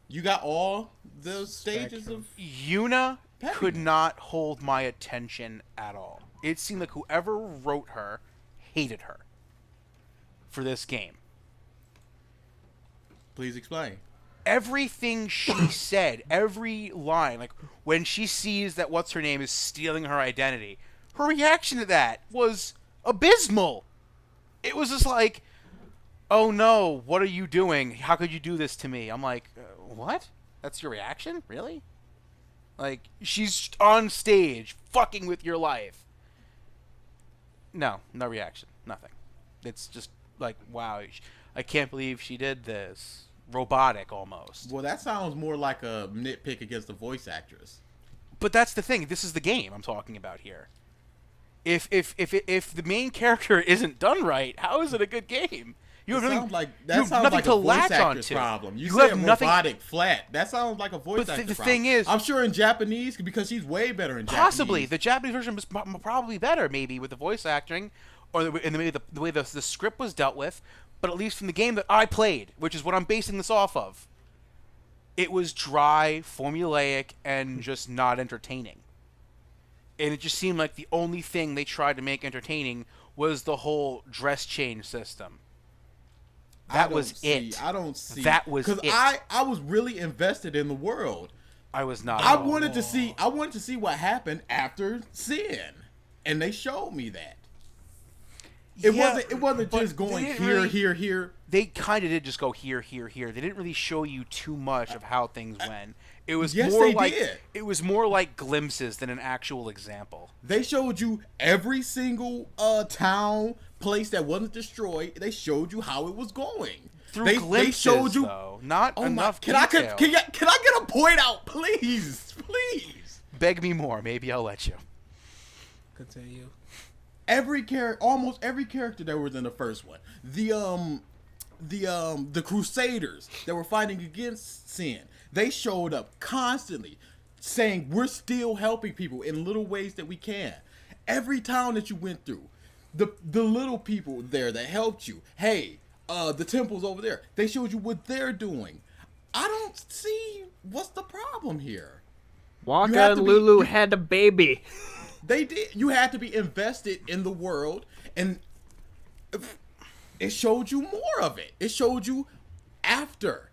You got all the stages Spectrum. of. Yuna could Peppiness. not hold my attention at all. It seemed like whoever wrote her hated her for this game. Please explain. Everything she said, every line, like when she sees that what's her name is stealing her identity, her reaction to that was abysmal. It was just like, oh no, what are you doing? How could you do this to me? I'm like, what? That's your reaction? Really? Like, she's on stage fucking with your life. No reaction. Nothing. It's just like, wow, I can't believe she did this. Robotic almost. Well, that sounds more like a nitpick against the voice actress. But that's the thing. This is the game I'm talking about here. If the main character isn't done right, how is it a good game? You have nothing, Sounds like you have sounds nothing like to a voice latch actress onto. problem. You have said nothing. robotic flat. That sounds like a voice But actress the problem. thing is- I'm sure in Japanese because she's way better in Possibly Japanese. the Japanese version was probably better, maybe with the voice acting, or the way the script was dealt with. But at least from the game that I played, which is what I'm basing this off of, it was dry, formulaic, and just not entertaining. And it just seemed like the only thing they tried to make entertaining was the whole dress change system. That was it. I don't see. That was it. Because I was really invested in the world. I was not. I at all. wanted to see. I wanted to see what happened after Sin, and they showed me that. It Yeah, wasn't but just going they didn't here, really- here, here. They kind of did just go here, here, here. They didn't really show you too much of how things went. It was Yes, more they like did. it was more like glimpses than an actual example. They showed you every single town, place that wasn't destroyed. They showed you how it was going. through They glimpses, showed you. though. Not Oh my! enough Can I detail. get a point out, please? Please. Beg me more. Maybe I'll let you. Continue. Almost every character that was in the first one. The Crusaders that were fighting against sin. They showed up constantly, saying we're still helping people in little ways that we can. Every town that you went through, the little people there that helped you. Hey, the temple's over there. They showed you what they're doing. I don't see what's the problem here. Waka and Lulu had a baby. They did. You had to be invested in the world, and it showed you more of it. It showed you after.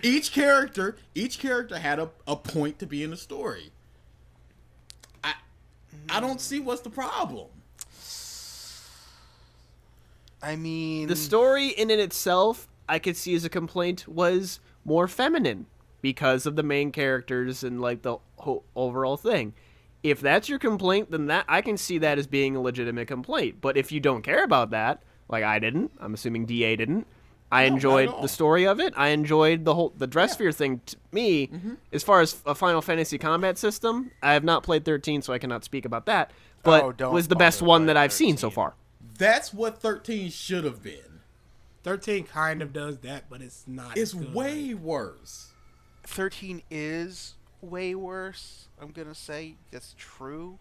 Each character had a point to be in the story. I don't see what's the problem. I mean, The story in and itself, I could see as a complaint, was more feminine because of the main characters and like the whole overall thing. If that's your complaint, then that I can see that as being a legitimate complaint. But if you don't care about that, like I didn't, I'm assuming DA didn't. I No, enjoyed not at all. the story of it. I enjoyed the dress sphere thing. To me, as far as a Final Fantasy combat system, I have not played 13, so I cannot speak about that. But don't was the best bother one playing that I've seen so 13. far. That's what 13 should have been. 13 kind of does that, but it's not. It's as good. way worse. 13 is way worse. I'm gonna say that's true,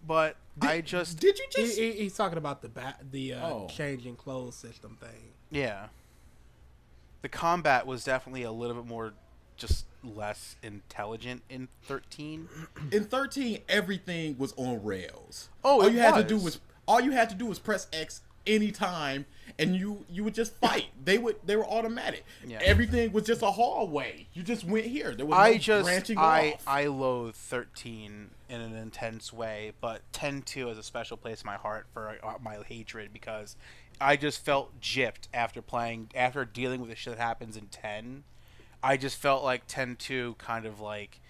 but Did you just? He's talking about the Oh. changing clothes system thing. yeah. The combat was definitely a little bit more, just less intelligent in 13. In 13, everything was on rails. Oh, all it you had was. to do was press X anytime, and you would just fight. They were automatic. Yeah. Everything was just a hallway. You just went here. There was no branching off. I loathe 13 in an intense way, but 10-2 has a special place in my heart for my hatred because I just felt gypped after dealing with the shit that happens in 10. I just felt like 10-2 kind of like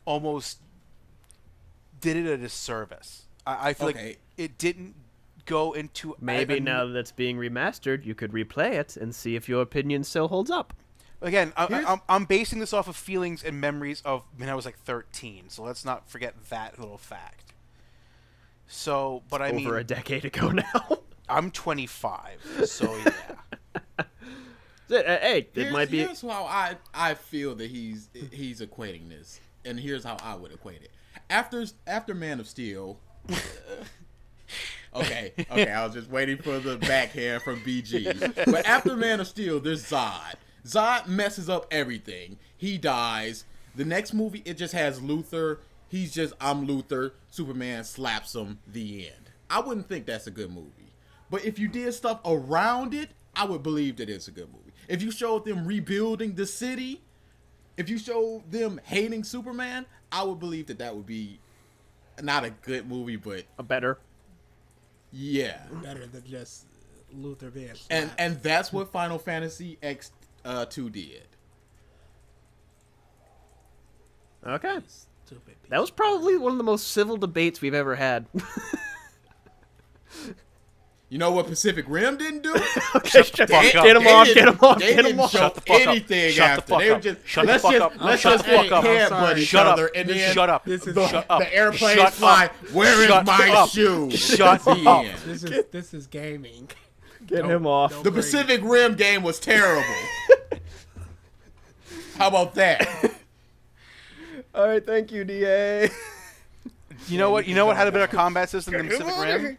almost did it a disservice. I feel Okay. like it didn't go into Maybe now that it's being remastered, you could replay it and see if your opinion still holds up. Again, Here's- I'm basing this off of feelings and memories of when I was like 13, so let's not forget that little fact. So, but I mean, Over a decade ago now. I'm 25, so yeah. Hey, it might be. Here's how I feel that he's equating this, and here's how I would equate it. After Man of Steel. Okay, I was just waiting for the backhand from BG. But after Man of Steel, there's Zod. Zod messes up everything. He dies. The next movie, it just has Luthor. He's just, I'm Luthor. Superman slaps him. The end. I wouldn't think that's a good movie. But if you did stuff around it, I would believe that it's a good movie. If you showed them rebuilding the city, if you showed them hating Superman, I would believe that would be not a good movie, but A better. yeah. Better than just Luther being slapped. And that's what Final Fantasy X2 did. Okay. Stupid people. That was probably one of the most civil debates we've ever had. You know what Pacific Rim didn't do? Okay, Shut the fuck up. Get him off, get him off, They get him didn't off. show Shut the fuck up. anything Shut the after. fuck They were up. just Shut the let's fuck just up. let's Shut just the fuck up. headbutt each Shut up. other, and then Shut up. This is Shut up. the airplanes Shut fly. up. Where is Shut my up. shoe? Shut The up. end. this is gaming. Get Don't- him off. don't The bring Pacific Rim game was terrible. How about that? All right, thank you, DA. You know what? You know what had a better combat system than Pacific Rim?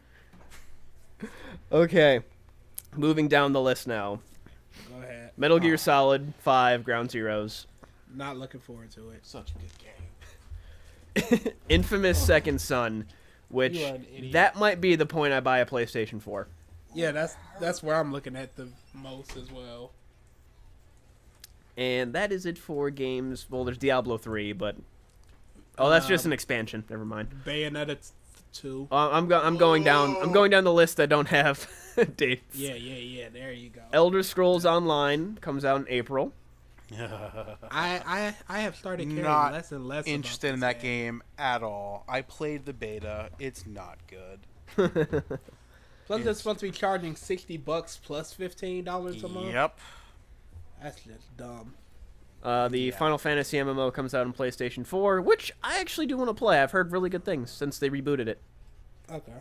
Okay, moving down the list now. Go ahead. Metal Gear Solid 5 Ground Zeroes. Not looking forward to it. Such a good game. Infamous Second Son, which You are an idiot. that might be the point I buy a PlayStation 4. Yeah, that's where I'm looking at the most as well. And that is it for games. Well, there's Diablo 3, but that's just an expansion. Never mind. Bayonetta 2. I'm going down. I'm going down the list that don't have dates. Yeah. There you go. Elder Scrolls Online comes out in April. I have started caring Not less and less interested about in this that game at all. I played the beta. It's not good. Plus, they're supposed to be charging $60 plus $15 a month. Yep. That's just dumb. The Final Fantasy MMO comes out on PlayStation 4, which I actually do want to play. I've heard really good things since they rebooted it. Okay.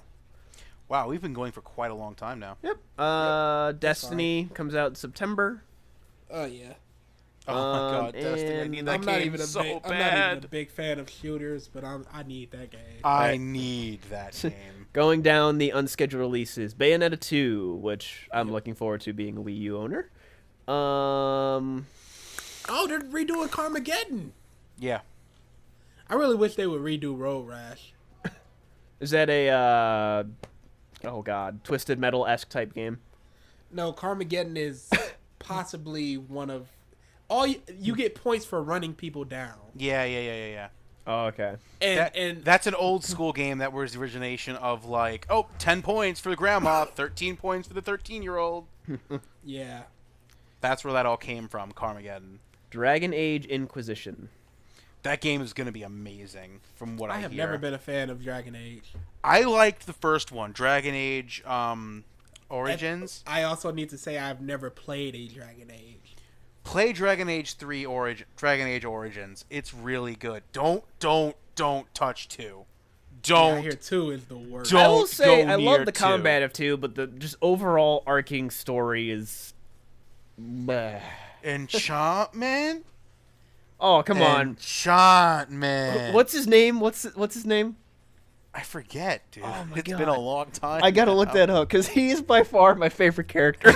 Wow, we've been going for quite a long time now. Yep. Destiny comes out in September. Oh yeah. Oh my god, Destiny! I and need that I'm not game even a so big. I'm not bad. even a big fan of shooters, but I need that game. I need that game. Going down the unscheduled releases, Bayonetta 2, which I'm looking forward to being a Wii U owner. Oh, they're redoing Carmageddon. Yeah. I really wish they would redo Road Rash. Is that a Twisted Metal-esque type game? No, Carmageddon is possibly one of you get points for running people down. Yeah. Oh, okay. And That's an old school game that was the origination of 10 points for the grandma, 13 points for the 13-year-old. yeah. That's where that all came from, Carmageddon. Dragon Age Inquisition. That game is going to be amazing, from what I have hear. never been a fan of Dragon Age. I liked the first one, Dragon Age Origins. I also need to say I've never played a Dragon Age. Play Dragon Age 3 Dragon Age Origins. It's really good. Don't touch 2. Don't. I hear 2 is the worst. Don't I will say go I near love the 2. combat of 2, but the just overall arcing story is. Bleh. Enchuntmint? Oh, come on. Enchuntmint. What's his name? What's his name? I forget, dude. Oh my It's God. been a long time. I gotta look now. that up because he's by far my favorite character.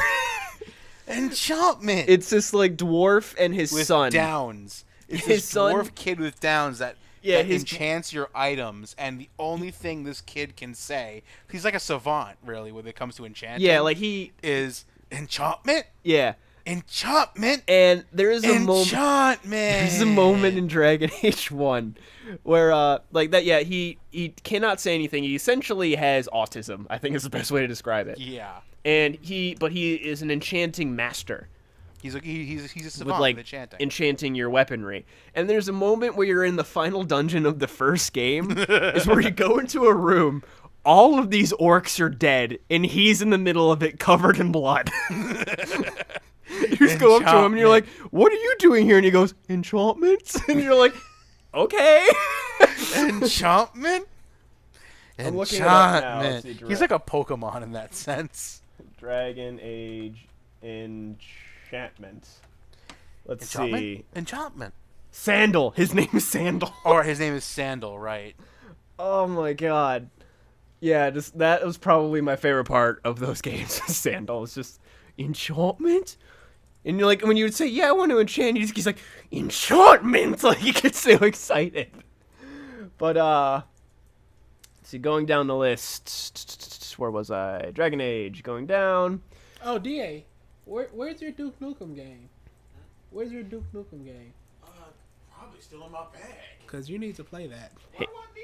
Enchuntmint. It's this like dwarf and his with son. Downs. It's His this son- dwarf kid with Downs that his enchants your items, and the only thing this kid can say, he's like a savant, really, when it comes to enchanting. Yeah, like he. is enchantment, Yeah, enchantment, and there is a moment. enchantment. There's a moment in Dragon Age 1 where like that. Yeah, he cannot say anything. He essentially has autism. I think is the best way to describe it. Yeah, And he is an enchanting master. he's a savant With like enchanting. enchanting your weaponry. And there's a moment where you're in the final dungeon of the first game is where you go into a room, all of these orcs are dead, and he's in the middle of it covered in blood. You just go up to him and you're like, "What are you doing here?" And he goes, "Enchantments." And you're like, "Okay." Enchantment. I'm looking it up now. Let's Enchantment. see, He's like a Pokemon in that sense. Dragon Age Enchantment. Let's Enchantment? see. Enchantment. Sandal. His name is Sandal. Or his name is Sandal, right? Oh my god. Yeah, just that was probably my favorite part of those games. Sandal. It's just enchantment? And you're like, when you would say, "Yeah, I want to enchant," he's like, "Enchantment!" Like, he gets so excited. But, let's see, going down the list. Where was I? Dragon Age, going down. Oh, DA, where's your Duke Nukem game? Where's your Duke Nukem game? Probably still in my bag. Because you need to play that.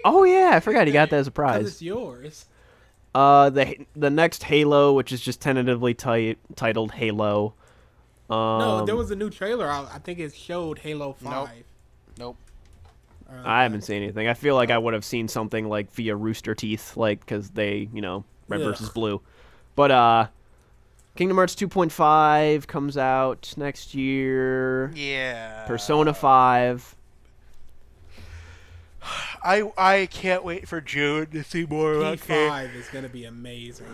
Oh, yeah, I forgot he got that as a Because prize. it's yours. The next Halo, which is just tentatively titled Halo. No, there was a new trailer out. I think it showed Halo 5. Nope. I haven't seen anything. I feel like I would have seen something like via Rooster Teeth, like, because they, Red Ugh. versus Blue. But, Kingdom Hearts 2.5 comes out next year. Yeah. Persona 5. I can't wait for June to see more about P5 is going to be amazing.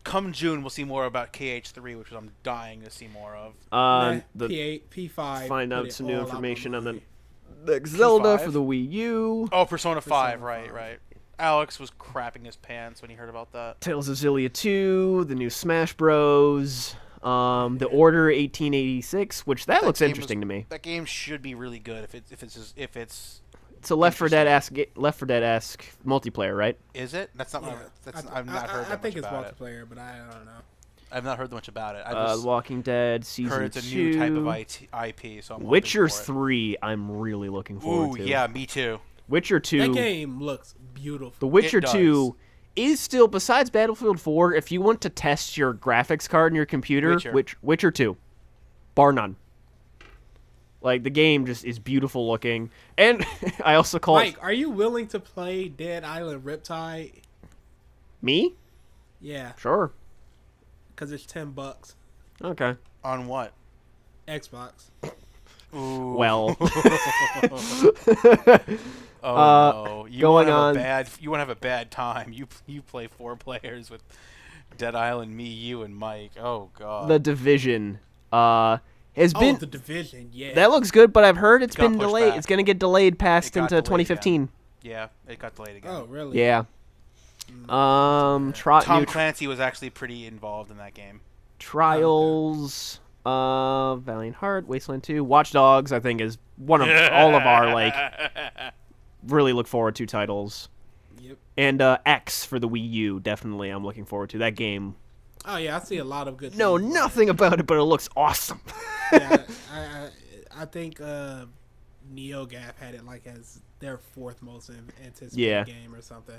Come June, we'll see more about KH3, which I'm dying to see more of. The P8, P5. find put out it some new all out information on the movie. next Zelda P5? for the Wii U. Oh, Persona 5, Persona 5. right. Alex was crapping his pants when he heard about that. Tales of Xillia 2, the new Smash Bros. The Order 1886, which that looks game interesting to me. That game should be really good if it's It's a Left 4 Dead-esque multiplayer, right? is it? That's not. Yeah. I've not heard that I think much it's about it. multiplayer, but I don't know. I've not heard much about it. I The just Walking Dead Season heard it's a 2. new type of IP. So I'm hoping Witcher for it. 3, I'm really looking Ooh, forward to. yeah, me too. Witcher 2. That game looks beautiful. The Witcher It does. 2 is still, besides Battlefield 4, if you want to test your graphics card in your computer, Witcher. Witcher 2. Bar none. Like, the game just is beautiful looking. And I also call Mike, are you willing to play Dead Island Riptide? Me? Yeah, Sure. because it's $10. Okay. On what? Xbox. Ooh. Well. Oh no! You going want to on- You want to have a bad time. You play 4 players with Dead Island, me, you, and Mike. Oh god. The Division has been... The Division, yeah. That looks good, but I've heard it's Got been pushed delayed. back. It's going to get delayed past It got into delayed 2015. Yeah, it got delayed again. Oh, really? Yeah. Tom New Clancy was actually pretty involved in that game. Trials, Valiant Heart, Wasteland 2, Watch Dogs, I think is one of all of our, like, really look forward to titles. Yep. And X for the Wii U, definitely I'm looking forward to. That game, Oh, yeah, I see a lot of good know things. nothing about it, but it looks awesome. Yeah, I think NeoGaf had it like as their 4th most anticipated Yeah. game or something.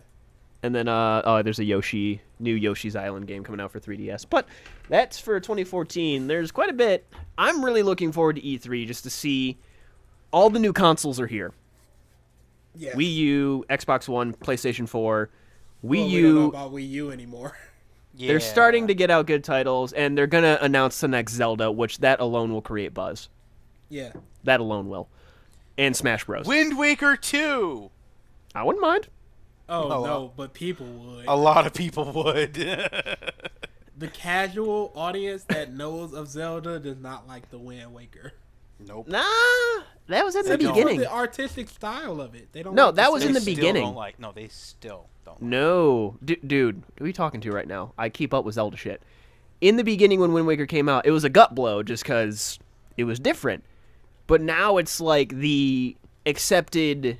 And then, there's a new Yoshi's Island game coming out for 3DS. But that's for 2014. There's quite a bit. I'm really looking forward to E3 just to see all the new consoles are here. Yeah. Wii U, Xbox One, PlayStation 4, Wii We don't know U. about Wii U anymore. Yeah. They're starting to get out good titles, and they're going to announce the next Zelda, which that alone will create buzz. Yeah. That alone will. And Smash Bros. Wind Waker 2. I wouldn't mind. Oh, Oh, no, but people would. A lot of people would. The casual audience that knows of Zelda does not like the Wind Waker. Nope. Nah, that was in the Simply for beginning. the artistic style of it. They don't. No, like that the was in They the still beginning. Don't like. No, they still don't. Like. No. Dude, who are you talking to right now? I keep up with Zelda shit. In the beginning when Wind Waker came out, it was a gut blow just because it was different. But now it's like the accepted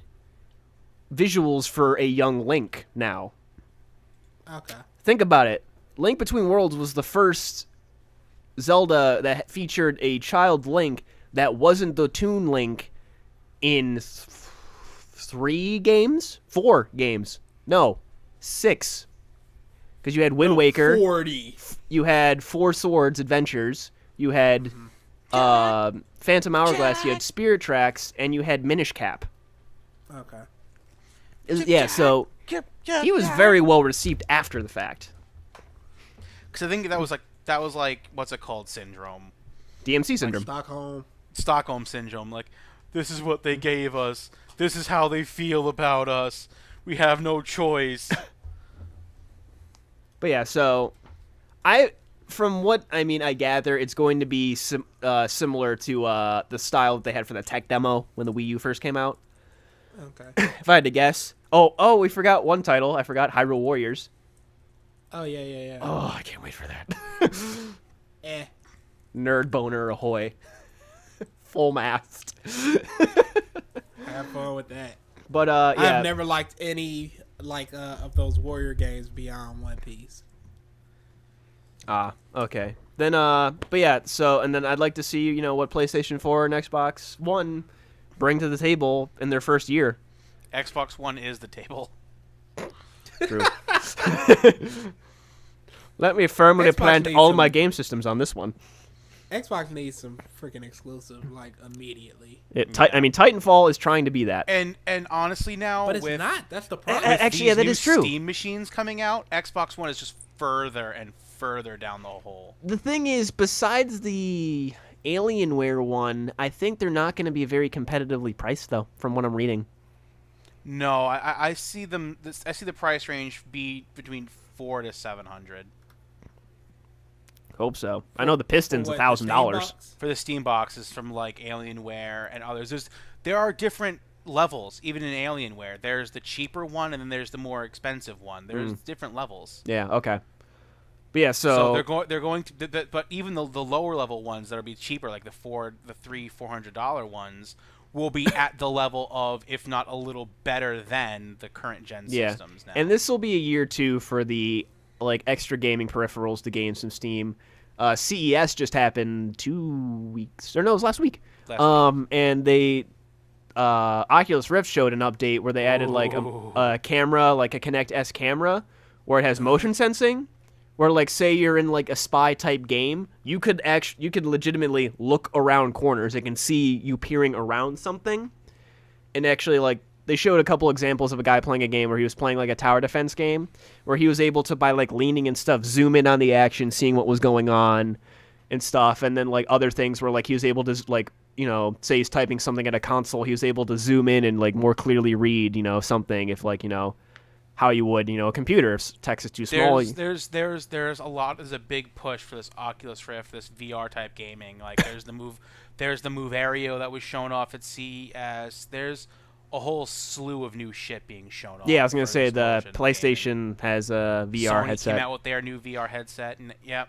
visuals for a young Link now. Okay. Think about it. Link Between Worlds was the first Zelda that featured a child Link that wasn't the Toon Link in 4 games. No, 6. Because you had Wind Waker, 40. you had Four Swords Adventures, you had Phantom Hourglass, you had Spirit Tracks, and you had Minish Cap. Okay. Yeah, so he was very well received after the fact. Because I think that was like what's it called? Syndrome. DMC syndrome. Stockholm Syndrome. Like, this is what they gave us. This is how they feel about us. We have no choice. But yeah, so from what I gather, it's going to be similar to the style that they had for the tech demo when the Wii U first came out. Okay. If I had to guess. Oh, we forgot one title. I forgot Hyrule Warriors. Oh, yeah. Oh, I can't wait for that. Nerd boner ahoy. Full mast. Have fun with that. But yeah. I've never liked any of those warrior games beyond One Piece. Okay. Then but yeah, so and then I'd like to see, what PlayStation 4 and Xbox One bring to the table in their first year. Xbox One is the table. True. Let me firmly Xbox plant needs all some- my game systems on this one. Xbox needs some freaking exclusive immediately. Titanfall is trying to be that. And honestly now, But it's with, not. That's the problem. with Actually, these yeah, that new is true. Steam machines coming out, Xbox One is just further and further down the hole. The thing is, besides the Alienware one, I think they're not going to be very competitively priced, though, from what I'm reading. No, I see them. I see the price range be between $400 to $700 Hope so. I know the Piston's For what, the $1,000. Steam box? for the Steam boxes from like Alienware and others. There are different levels even in Alienware. There's the cheaper one and then there's the more expensive one. There's different levels. Yeah, okay. But yeah, So they're going to, but even the lower level ones that'll be cheaper, like the $400 ones, will be at the level of, if not a little better than the current gen systems now. And this will be a year too for the extra gaming peripherals to gain some steam. CES just happened 2 weeks, or no, it was last week. And they Oculus Rift showed an update where they added a camera, like a Kinect S camera, where it has motion sensing, where like say you're in like a spy type game, you could legitimately look around corners. It can see you peering around something, and actually like they showed a couple examples of a guy playing a game where he was playing like a tower defense game where he was able to, by like leaning and stuff, zoom in on the action, seeing what was going on and stuff. And then like other things where like he was able to like, you know, say he's typing something at a console, he was able to zoom in and like more clearly read, you know, something if like, you know, how you would, you know, a computer if text is too small. There's a big push for this Oculus Rift, this VR type gaming. Like there's the Move Aereo that was shown off at CES. There's a whole slew of new shit being shown off. Yeah, I was gonna say the PlayStation has a VR Sony headset. came out with their new VR headset, and yeah.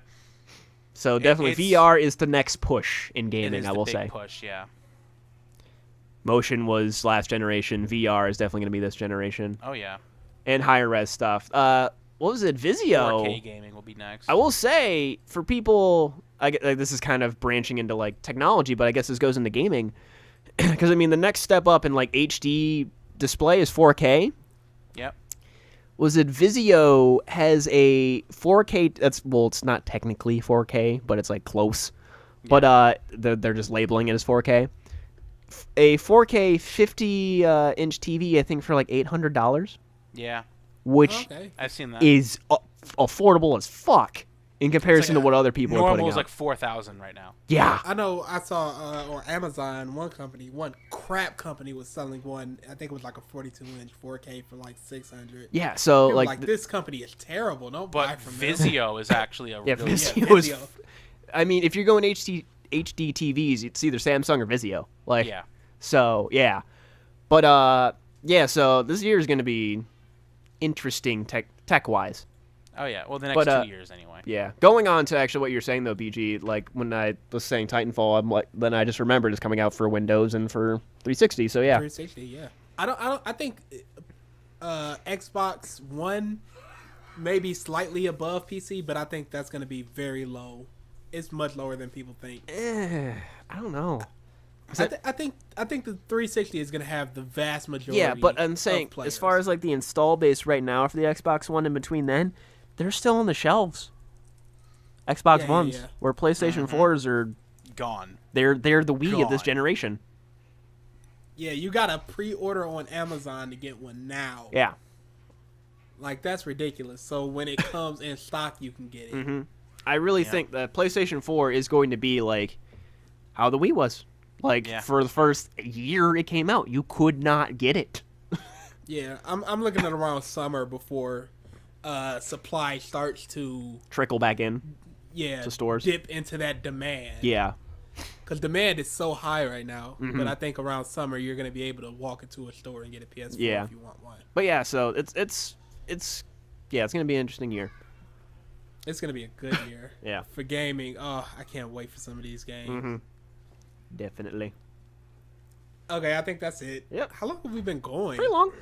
So definitely VR is the next push in gaming, I will say. Push, yeah. Motion was last generation. VR is definitely gonna be this generation. Oh yeah. And higher res stuff. What was it? Vizio. 4K gaming will be next. I will say for people, this is kind of branching into like technology, but I guess this goes into gaming. Because, I mean, the next step up in, like, HD display is 4K. Yep. Was it Vizio has a 4K... it's not technically 4K, but it's, like, close. Yeah. But they're just labeling it as 4K. A 4K 50-inch TV, I think, for, like, $800. Yeah. Which I've seen that. is affordable as fuck. In comparison to what other people are putting out. Normal is like 4,000 right now. Yeah. I know I saw on Amazon, one crap company was selling one, I think it was like a 42-inch 4K for like $600. Yeah, so like this company is terrible. Don't buy from them. Vizio is actually a really Vizio. I mean, if you're going HD TVs, it's either Samsung or Vizio. Like, yeah. So, yeah. But, yeah, so this year is going to be interesting tech-wise. Oh, yeah. Well, the next 2 years, anyway. Yeah. Going on to actually what you're saying, though, BG, like, when I was saying Titanfall, then I just remembered it's coming out for Windows and for 360, so yeah. 360, yeah. I think Xbox One may be slightly above PC, but I think that's going to be very low. It's much lower than people think. I don't know. I think the 360 is going to have the vast majority. Yeah, but I'm saying, as far as, like, the install base right now for the Xbox One in between then, they're still on the shelves. Xbox Ones, where PlayStation 4s are gone. They're the Wii of this generation. Yeah, you gotta pre-order on Amazon to get one now. Yeah, like that's ridiculous. So when it comes in stock, you can get it. Mm-hmm. I really think that PlayStation 4 is going to be like how the Wii was. Like for the first year it came out, you could not get it. Yeah, I'm looking at around summer before supply starts to trickle back in. Yeah, to stores. Dip into that demand. Yeah, because demand is so high right now. Mm-hmm. But I think around summer you're going to be able to walk into a store and get a PS4 if you want one. But yeah, so it's going to be an interesting year. It's going to be a good year. Yeah, for gaming. Oh, I can't wait for some of these games. Mm-hmm. Definitely. Okay, I think that's it. Yep. How long have we been going? Pretty long.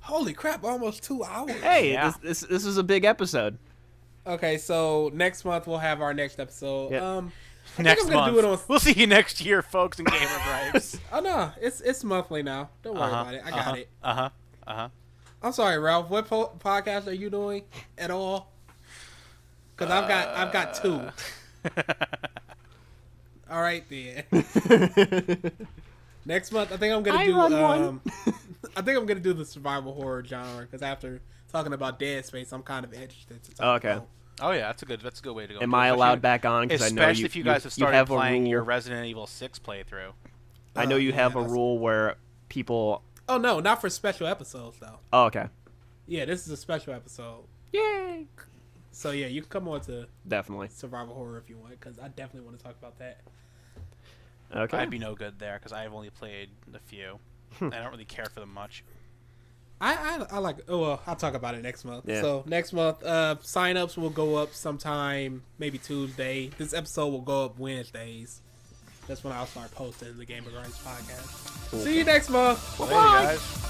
Holy crap, almost 2 hours. Hey, this is a big episode. Okay, so next month we'll have our next episode. Yep. Next month. We'll see you next year, folks, in Gamer Gripes. Oh, no. It's monthly now. Don't worry about it. I got it. Uh-huh. I'm sorry, Ralph. What podcast are you doing at all? Because I've got 2. All right, then. Next month, I think I'm gonna do. I think I'm gonna do the survival horror genre because after talking about Dead Space, I'm kind of interested to talk about. Oh yeah, that's a good way to go. Am I allowed back on? Because I know especially if you guys have started playing your Resident Evil 6 playthrough. I know you have a rule where people. Oh no, not for special episodes though. Oh okay. Yeah, this is a special episode. Yay! So yeah, you can come on to definitely survival horror if you want, because I definitely want to talk about that. Okay. I'd be no good there because I've only played a few. I don't really care for them much. I like. Oh well, I'll talk about it next month. Yeah. So next month, sign-ups will go up sometime, maybe Tuesday. This episode will go up Wednesdays. That's when I'll start posting the Gamer Gripes podcast. Cool. See you next month. Bye, guys.